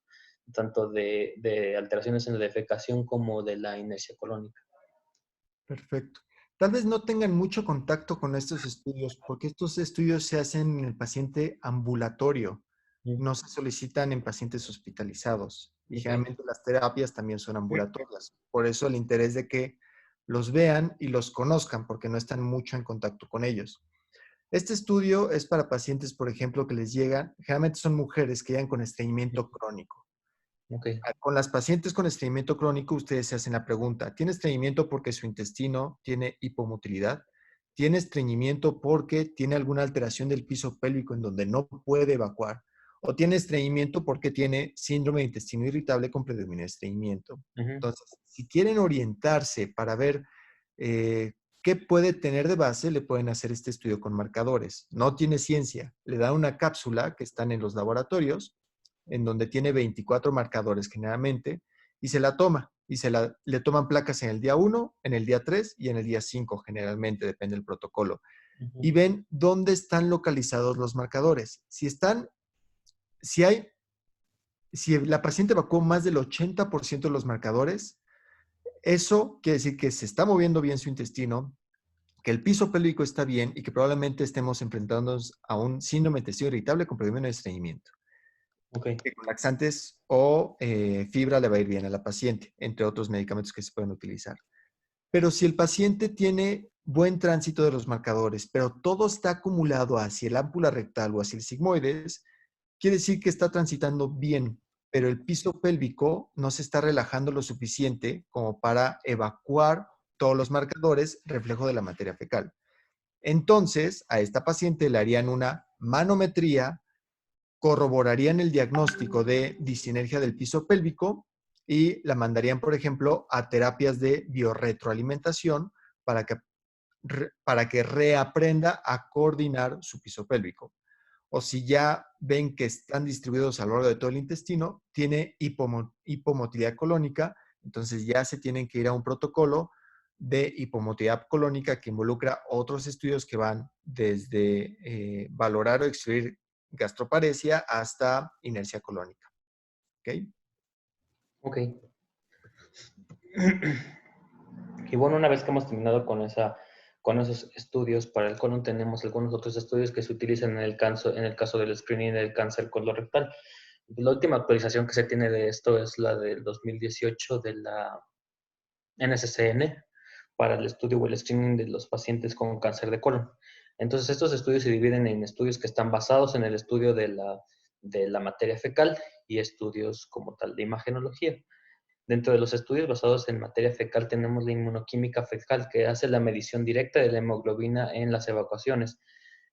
tanto de alteraciones en la defecación como de la inercia colónica. Perfecto. Tal vez no tengan mucho contacto con estos estudios, porque estos estudios se hacen en el paciente ambulatorio. no se solicitan en pacientes hospitalizados y Ok. generalmente las terapias también son ambulatorias. Por eso el interés de que los vean y los conozcan porque no están mucho en contacto con ellos. Este estudio es para pacientes, por ejemplo, que les llegan, generalmente son mujeres que llegan con estreñimiento crónico. Ok. Con las pacientes con estreñimiento crónico, ustedes se hacen la pregunta, ¿tiene estreñimiento porque su intestino tiene hipomotilidad? ¿Tiene estreñimiento porque tiene alguna alteración del piso pélvico en donde no puede evacuar? ¿O tiene estreñimiento porque tiene síndrome de intestino irritable con predominio de estreñimiento? Ujú. Entonces, si quieren orientarse para ver qué puede tener de base, le pueden hacer este estudio con marcadores. No tiene ciencia. Le da una cápsula que están en los laboratorios en donde tiene 24 marcadores generalmente, y se la toma, y le toman placas en el día 1, en el día 3 y en el día 5 generalmente, depende del protocolo. Y Ujú. ven dónde están localizados los marcadores. Si hay, si la paciente evacuó más del 80% de los marcadores, eso quiere decir que se está moviendo bien su intestino, que el piso pélvico está bien y que probablemente estemos enfrentándonos a un síndrome de intestino irritable con predominio de estreñimiento. Ok. Que con laxantes o fibra le va a ir bien a la paciente, entre otros medicamentos que se pueden utilizar. Pero si el paciente tiene buen tránsito de los marcadores, pero todo está acumulado hacia el ámpula rectal o hacia el sigmoides, quiere decir que está transitando bien, pero el piso pélvico no se está relajando lo suficiente como para evacuar todos los marcadores, reflejo de la materia fecal. Entonces, a esta paciente le harían una manometría, corroborarían el diagnóstico de disinergia del piso pélvico y la mandarían, por ejemplo, a terapias de biorretroalimentación para que reaprenda a coordinar su piso pélvico. O si ya ven que están distribuidos a lo largo de todo el intestino, tiene hipomotilidad colónica, entonces ya se tienen que ir a un protocolo de hipomotilidad colónica que involucra otros estudios que van desde valorar o excluir gastroparesia hasta inercia colónica. ¿Ok? Ok. Y bueno, una vez que hemos terminado con esos estudios para el colon, tenemos algunos otros estudios que se utilizan en el caso del screening del cáncer colorectal. La última actualización que se tiene de esto es la del 2018 de la NSCN para el estudio o el screening de los pacientes con cáncer de colon. Entonces, estos estudios se dividen en estudios que están basados en el estudio de la materia fecal y estudios como tal de imagenología. Dentro de los estudios basados en materia fecal tenemos la inmunoquímica fecal, que hace la medición directa de la hemoglobina en las evacuaciones.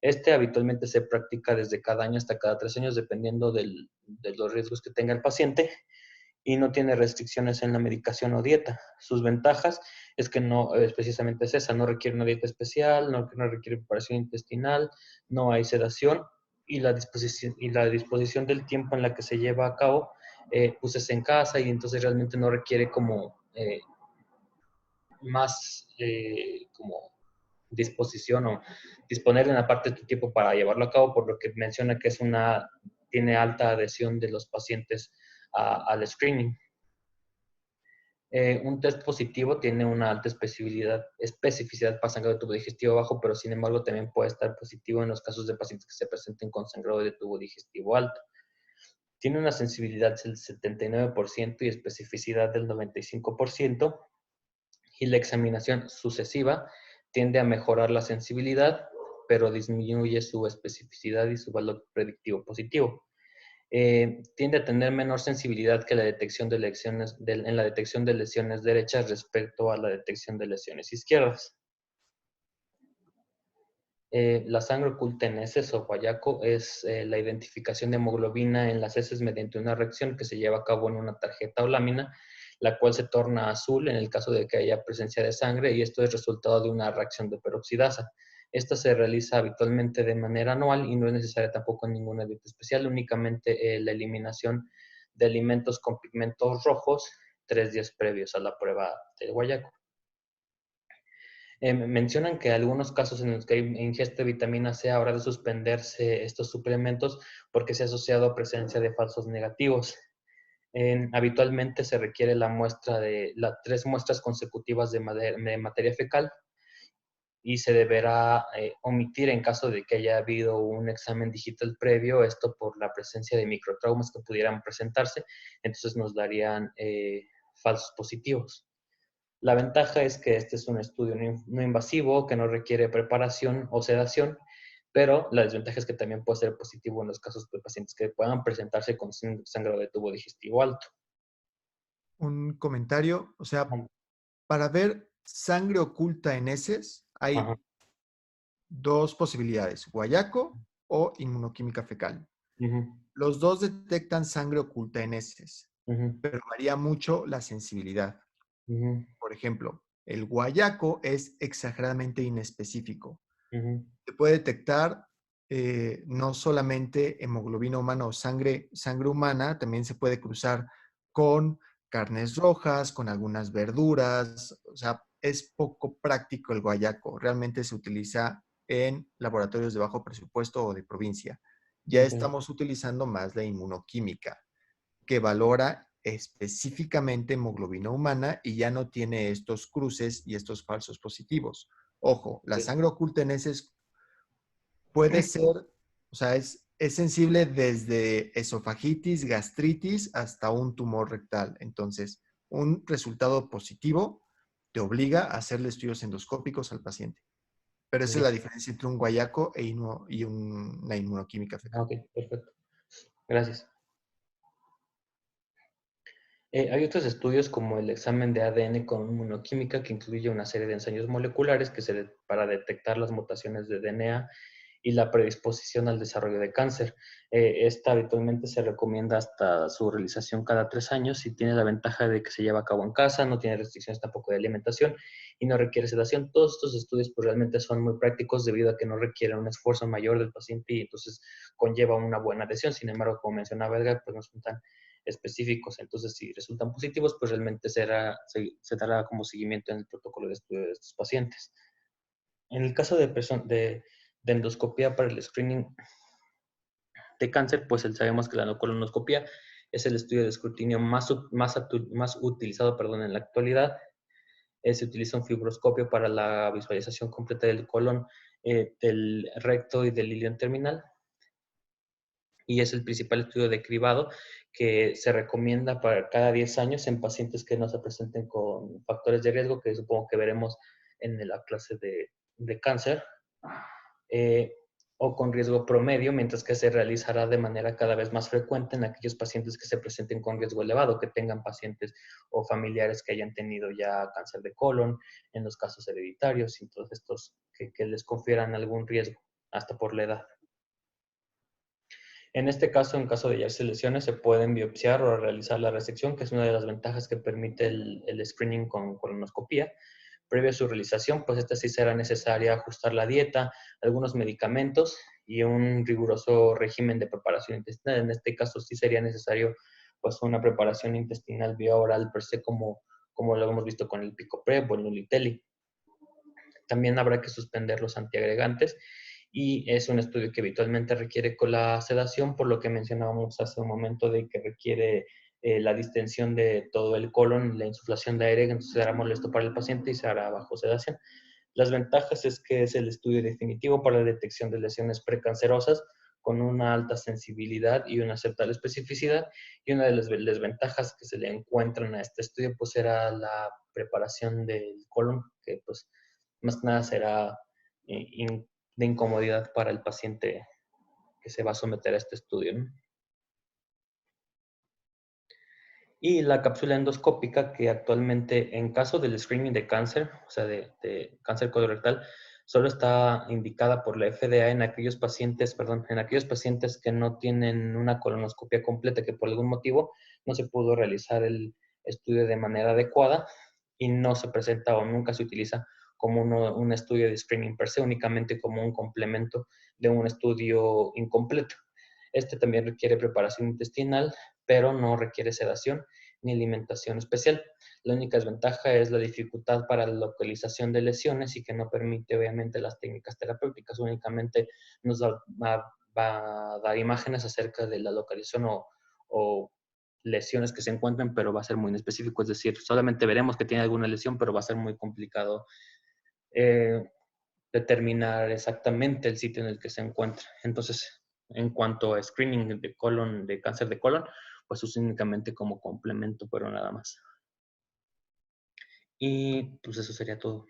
Este habitualmente se practica desde cada año hasta cada 3 años, dependiendo de los riesgos que tenga el paciente, y no tiene restricciones en la medicación o dieta. Sus ventajas es que no, precisamente es esa, no requiere una dieta especial, no requiere preparación intestinal, no hay sedación, y la disposición del tiempo en la que se lleva a cabo pues es en casa, y entonces realmente no requiere como más como disposición o disponer en aparte de tu tiempo para llevarlo a cabo, por lo que menciona que tiene alta adhesión de los pacientes al screening. Un test positivo tiene una alta especificidad para sangrado de tubo digestivo bajo, pero sin embargo también puede estar positivo en los casos de pacientes que se presenten con sangrado de tubo digestivo alto. Tiene una sensibilidad del 79% y especificidad del 95%, y la examinación sucesiva tiende a mejorar la sensibilidad, pero disminuye su especificidad y su valor predictivo positivo. Tiende a tener menor sensibilidad que la detección de lesiones en la detección de lesiones derechas respecto a la detección de lesiones izquierdas. La sangre oculta en heces o guayaco es la identificación de hemoglobina en las heces mediante una reacción que se lleva a cabo en una tarjeta o lámina, la cual se torna azul en el caso de que haya presencia de sangre, y esto es resultado de una reacción de peroxidasa. Esta se realiza habitualmente de manera anual y no es necesaria tampoco ninguna dieta especial, únicamente la eliminación de alimentos con pigmentos rojos 3 días previos a la prueba del guayaco. Mencionan que algunos casos en los que hay ingesta de vitamina C habrá de suspenderse estos suplementos porque se ha asociado a presencia de falsos negativos. Habitualmente se requiere la muestra de las 3 muestras consecutivas de materia fecal y se deberá omitir en caso de que haya habido un examen digital previo, esto por la presencia de microtraumas que pudieran presentarse, entonces nos darían falsos positivos. La ventaja es que este es un estudio no invasivo, que no requiere preparación o sedación, pero la desventaja es que también puede ser positivo en los casos de pacientes que puedan presentarse con sangrado de tubo digestivo alto. Un comentario, o sea, para ver sangre oculta en heces hay Ajá. dos posibilidades, guayaco o inmunoquímica fecal. Uh-huh. Los dos detectan sangre oculta en heces, Uh-huh. pero varía mucho la sensibilidad. Uh-huh. Por ejemplo, el guayaco es exageradamente inespecífico. Uh-huh. Se puede detectar no solamente hemoglobina humana o sangre humana, también se puede cruzar con carnes rojas, con algunas verduras. O sea, es poco práctico el guayaco. Realmente se utiliza en laboratorios de bajo presupuesto o de provincia. Ya Okay. estamos utilizando más la inmunoquímica, que valora específicamente hemoglobina humana y ya no tiene estos cruces y estos falsos positivos. Ojo, la sangre oculta en heces puede ser, o sea, es sensible desde esofagitis, gastritis hasta un tumor rectal. Entonces, un resultado positivo te obliga a hacerle estudios endoscópicos al paciente. Pero esa es la diferencia entre un guayaco y una inmunoquímica fecal. Ok, perfecto. Gracias. Hay otros estudios como el examen de ADN con inmunoquímica que incluye una serie de ensayos moleculares para detectar las mutaciones de DNA y la predisposición al desarrollo de cáncer. Esta habitualmente se recomienda hasta su realización cada 3 años y tiene la ventaja de que se lleva a cabo en casa, no tiene restricciones tampoco de alimentación y no requiere sedación. Todos estos estudios pues, realmente son muy prácticos debido a que no requieren un esfuerzo mayor del paciente y entonces conlleva una buena adhesión. Sin embargo, como mencionaba Edgar, pues no son tan específicos. Entonces, si resultan positivos, pues realmente se dará como seguimiento en el protocolo de estudio de estos pacientes. En el caso de endoscopía para el screening de cáncer, pues sabemos que la colonoscopia es el estudio de escrutinio más utilizado en la actualidad. Se utiliza un fibroscopio para la visualización completa del colon, del recto y del ilion terminal. Y es el principal estudio de cribado que se recomienda para cada 10 años en pacientes que no se presenten con factores de riesgo, que supongo que veremos en la clase de cáncer, eh, o con riesgo promedio, mientras que se realizará de manera cada vez más frecuente en aquellos pacientes que se presenten con riesgo elevado, que tengan pacientes o familiares que hayan tenido ya cáncer de colon, en los casos hereditarios y todos estos que les confieran algún riesgo, hasta por la edad. En este caso, en caso de hallarse lesiones, se pueden biopsiar o realizar la resección, que es una de las ventajas que permite el screening con colonoscopía. Previo a su realización, pues esta sí será necesaria ajustar la dieta, algunos medicamentos y un riguroso régimen de preparación intestinal. En este caso sí sería necesario pues una preparación intestinal vía oral per se como lo hemos visto con el Picoprep o el Nuliteli. También habrá que suspender los antiagregantes y es un estudio que habitualmente requiere con la sedación, por lo que mencionábamos hace un momento de que requiere la distensión de todo el colon, la insuflación de aire, entonces será molesto para el paciente y se hará bajo sedación. Las ventajas es que es el estudio definitivo para la detección de lesiones precancerosas con una alta sensibilidad y una aceptable especificidad, y una de las desventajas que se le encuentran a este estudio pues era la preparación del colon, que pues más que nada será de incomodidad para el paciente que se va a someter a este estudio, ¿no? Y la cápsula endoscópica, que actualmente en caso del screening de cáncer, o sea, de cáncer colorectal, solo está indicada por la FDA en aquellos pacientes, que no tienen una colonoscopia completa, que por algún motivo no se pudo realizar el estudio de manera adecuada y no se presenta o nunca se utiliza como un estudio de screening per se, únicamente como un complemento de un estudio incompleto. Este también requiere preparación intestinal, pero no requiere sedación ni alimentación especial. La única desventaja es la dificultad para la localización de lesiones y que no permite obviamente las técnicas terapéuticas, únicamente nos va a dar imágenes acerca de la localización o lesiones que se encuentren, pero va a ser muy inespecífico, es decir, solamente veremos que tiene alguna lesión, pero va a ser muy complicado determinar exactamente el sitio en el que se encuentra. Entonces, en cuanto a screening de colon, de cáncer de colon, pues uso únicamente como complemento, pero nada más. Y pues eso sería todo.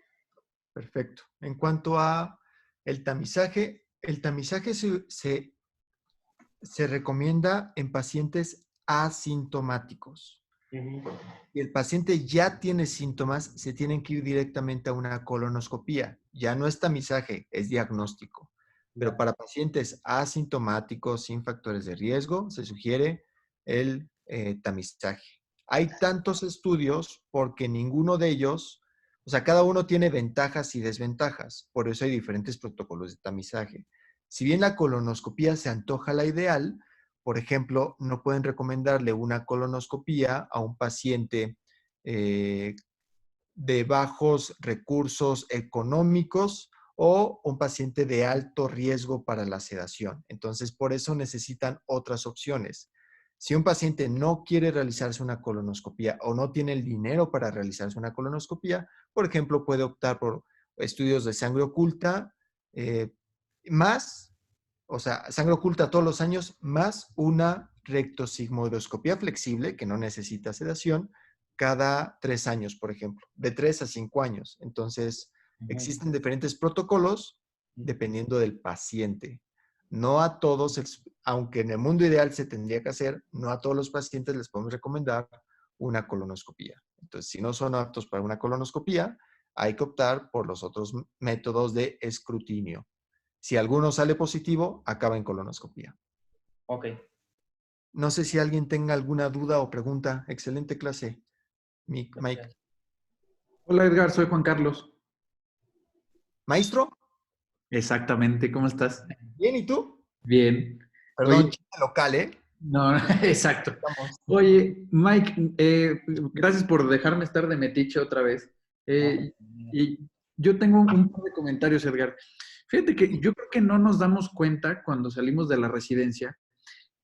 Perfecto. En cuanto a el tamizaje se recomienda en pacientes asintomáticos. Si el paciente ya tiene síntomas, se tienen que ir directamente a una colonoscopía. Ya no es tamizaje, es diagnóstico. Pero para pacientes asintomáticos sin factores de riesgo, se sugiere el tamizaje. Hay tantos estudios porque ninguno de ellos, o sea, cada uno tiene ventajas y desventajas. Por eso hay diferentes protocolos de tamizaje. Si bien la colonoscopía se antoja la ideal, por ejemplo, no pueden recomendarle una colonoscopía a un paciente eh, de bajos recursos económicos o un paciente de alto riesgo para la sedación. Entonces, por eso necesitan otras opciones. Si un paciente no quiere realizarse una colonoscopía o no tiene el dinero para realizarse una colonoscopía, por ejemplo, puede optar por estudios de sangre oculta, eh, más, o sea, sangre oculta todos los años, más una rectosigmoidoscopía flexible, que no necesita sedación, cada 3 años, por ejemplo, de 3 a 5 años. Entonces, existen diferentes protocolos dependiendo del paciente. No a todos, aunque en el mundo ideal se tendría que hacer, no a todos los pacientes les podemos recomendar una colonoscopía. Entonces, si no son aptos para una colonoscopía, hay que optar por los otros métodos de escrutinio. Si alguno sale positivo, acaba en colonoscopía. Ok. No sé si alguien tenga alguna duda o pregunta. Excelente clase, Mike. Hola Edgar, soy Juan Carlos. ¿Maestro? Exactamente, ¿cómo estás? Bien, ¿y tú? Bien. Perdón, Oye, chiste local, ¿eh? no, exacto. Estamos. Oye, Mike, gracias por dejarme estar de metiche otra vez. Y yo tengo un par de comentarios, Edgar. Fíjate que yo creo que no nos damos cuenta cuando salimos de la residencia,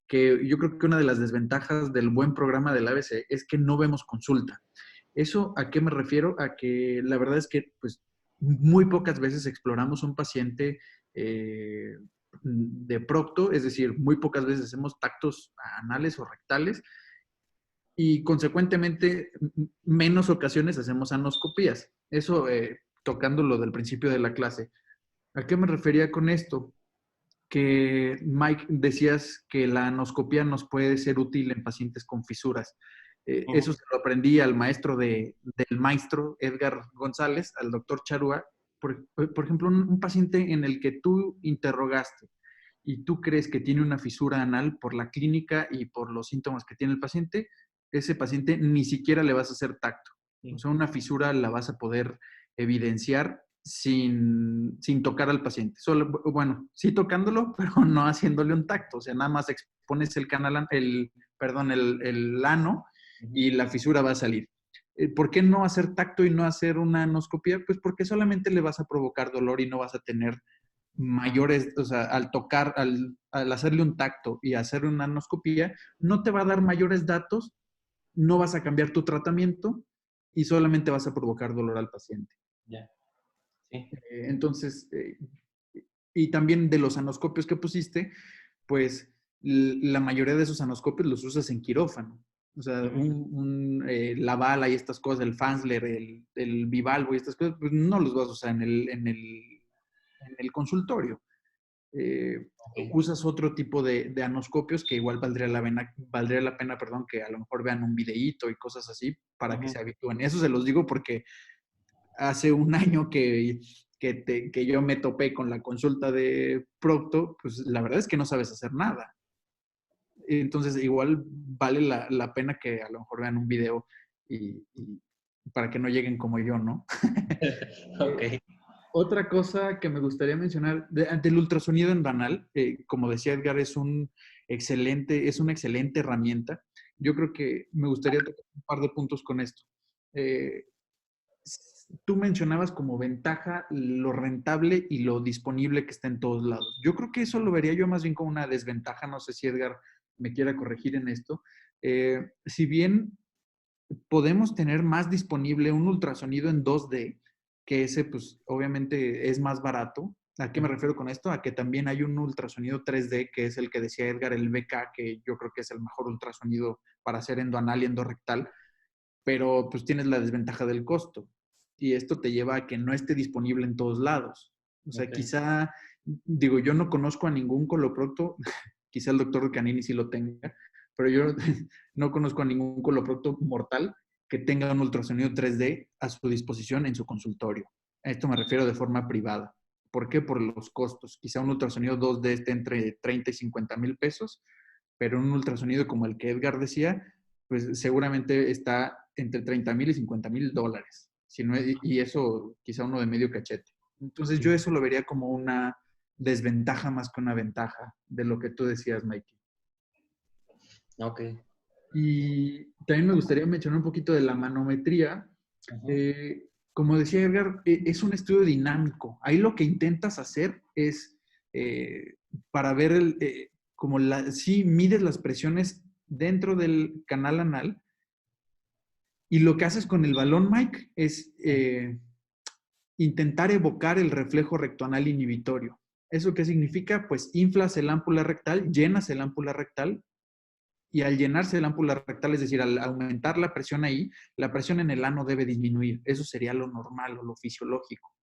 que yo creo que una de las desventajas del buen programa del ABC es que no vemos consulta. ¿Eso a qué me refiero? A que la verdad es que pues muy pocas veces exploramos un paciente de procto, es decir, muy pocas veces hacemos tactos anales o rectales y consecuentemente menos ocasiones hacemos anoscopías. Eso tocando lo del principio de la clase. ¿A qué me refería con esto? Que Mike decías que la anoscopía nos puede ser útil en pacientes con fisuras. Eso se lo aprendí al maestro del maestro Edgar González, al doctor Charúa. Por ejemplo, un paciente en el que tú interrogaste y tú crees que tiene una fisura anal por la clínica y por los síntomas que tiene el paciente, ese paciente ni siquiera le vas a hacer tacto. O sea, una fisura la vas a poder evidenciar sin tocar al paciente. Solo, bueno, sí tocándolo, pero no haciéndole un tacto. O sea, nada más expones el canal, el ano y la fisura va a salir. ¿Por qué no hacer tacto y no hacer una anoscopía? Pues porque solamente le vas a provocar dolor y no vas a tener mayores, o sea, al tocar, al hacerle un tacto y hacer una anoscopía, no te va a dar mayores datos, no vas a cambiar tu tratamiento y solamente vas a provocar dolor al paciente. Ya. Sí. Entonces, y también de los anoscopios que pusiste, pues la mayoría de esos anoscopios los usas en quirófano. O sea, la bala y estas cosas, el Fansler, el bivalvo y estas cosas, pues no los vas a usar en el consultorio. Usas otro tipo de anoscopios que igual valdría la pena, perdón, que a lo mejor vean un videíto y cosas así para que se habitúen. Eso se los digo porque hace un año que yo me topé con la consulta de Procto, pues la verdad es que no sabes hacer nada. Entonces, igual vale la pena que a lo mejor vean un video y para que no lleguen como yo, ¿no? Ok. Otra cosa que me gustaría mencionar del ultrasonido endranal, como decía Edgar, es una excelente herramienta. Yo creo que me gustaría tocar un par de puntos con esto. Tú mencionabas como ventaja lo rentable y lo disponible que está en todos lados. Yo creo que eso lo vería yo más bien como una desventaja. No sé si Edgar me quiera corregir en esto. Si bien podemos tener más disponible un ultrasonido en 2D, que ese pues obviamente es más barato. ¿A qué me refiero con esto? A que también hay un ultrasonido 3D, que es el que decía Edgar, el BK, que yo creo que es el mejor ultrasonido para hacer endoanal y endorrectal, pero pues tienes la desventaja del costo. Y esto te lleva a que no esté disponible en todos lados. O sea, Ok. quizá, digo, yo no conozco a ningún coloprocto, quizá el doctor Canini sí lo tenga, pero yo no conozco a ningún coloprocto mortal que tenga un ultrasonido 3D a su disposición en su consultorio. A esto me refiero de forma privada. ¿Por qué? Por los costos. Quizá un ultrasonido 2D esté entre 30 y 50 mil pesos, pero un ultrasonido como el que Edgar decía, pues seguramente está entre 30,000 y 50,000 dólares. Si no, y eso quizá uno de medio cachete. Entonces yo eso lo vería como una desventaja más que una ventaja de lo que tú decías, Mikey. Ok. Y también me gustaría mencionar un poquito de la manometría. Como decía Edgar, es un estudio dinámico. Ahí lo que intentas hacer es para ver como si mides las presiones dentro del canal anal, y lo que haces con el balón, Mike, es intentar evocar el reflejo rectoanal inhibitorio. ¿Eso qué significa? Pues inflas el ámpula rectal, llenas el ámpula rectal, y al llenarse el ámpula rectal, es decir, al aumentar la presión ahí, la presión en el ano debe disminuir. Eso sería lo normal o lo fisiológico.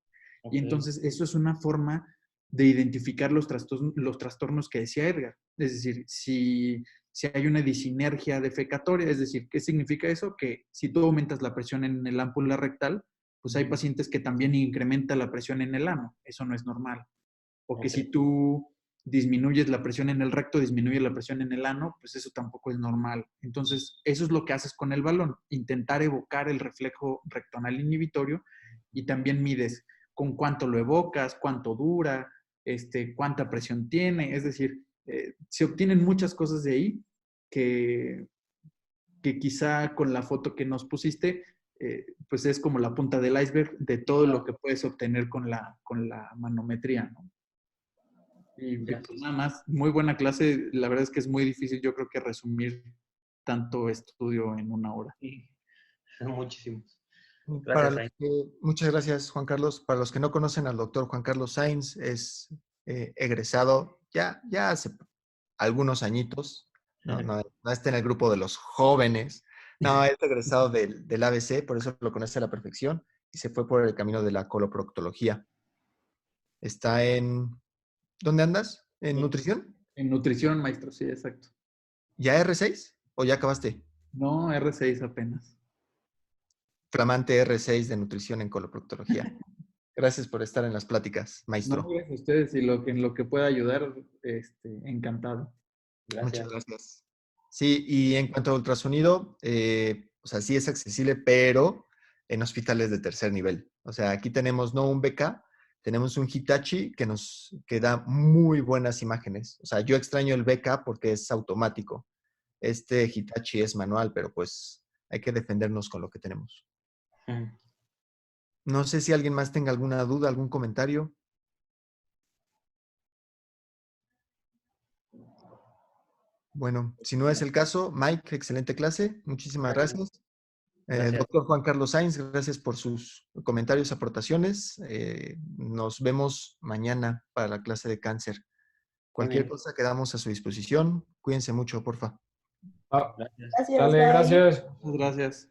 Y Ok. entonces eso es una forma de identificar los trastornos que decía Edgar. Es decir, si hay una disinergia defecatoria, es decir, ¿qué significa eso? Que si tú aumentas la presión en el ámpula rectal, pues hay pacientes que también incrementa la presión en el ano. Eso no es normal. O que Ok. si tú disminuyes la presión en el recto, disminuye la presión en el ano, pues eso tampoco es normal. Entonces, eso es lo que haces con el balón, intentar evocar el reflejo rectoanal inhibitorio, y también mides con cuánto lo evocas, cuánto dura, cuánta presión tiene. Es decir, se obtienen muchas cosas de ahí que, que quizá con la foto que nos pusiste, pues es como la punta del iceberg de todo lo que puedes obtener con la manometría, ¿no? Y Ya. pues nada más, muy buena clase. La verdad es que es muy difícil, yo creo que resumir tanto estudio en una hora. Sí. Muchísimos. Para Gracias, los Sain. muchas gracias, Juan Carlos. Para los que no conocen al doctor Juan Carlos Sainz, es egresado ya hace algunos añitos, ¿no? No está en el grupo de los jóvenes. No, es egresado del ABC, por eso lo conoce a la perfección y se fue por el camino de la coloproctología. Está en... ¿Dónde andas? ¿En nutrición? En nutrición, maestro, sí, exacto. ¿Ya R6 o ya acabaste? No, R6 apenas. Flamante R6 de nutrición en coloproctología. Gracias por estar en las pláticas, No, maestro. gracias a ustedes, y en lo que pueda ayudar, encantado. Muchas Gracias. gracias. Sí, y en cuanto a ultrasonido, o sea, sí es accesible, pero en hospitales de tercer nivel. O sea, aquí tenemos no un BK, tenemos un Hitachi que da muy buenas imágenes. O sea, yo extraño el BK porque es automático. Este Hitachi es manual, pero pues hay que defendernos con lo que tenemos. No sé si alguien más tenga alguna duda, algún comentario. Bueno, si no es el caso, Mike, excelente clase. Muchísimas gracias. Gracias. Doctor Juan Carlos Sainz, gracias por sus comentarios, aportaciones. Nos vemos mañana para la clase de cáncer. Muy Cualquier bien. cosa quedamos a su disposición. Cuídense mucho, porfa. Ah, Gracias. Gracias, dale, bye. gracias. Muchas gracias.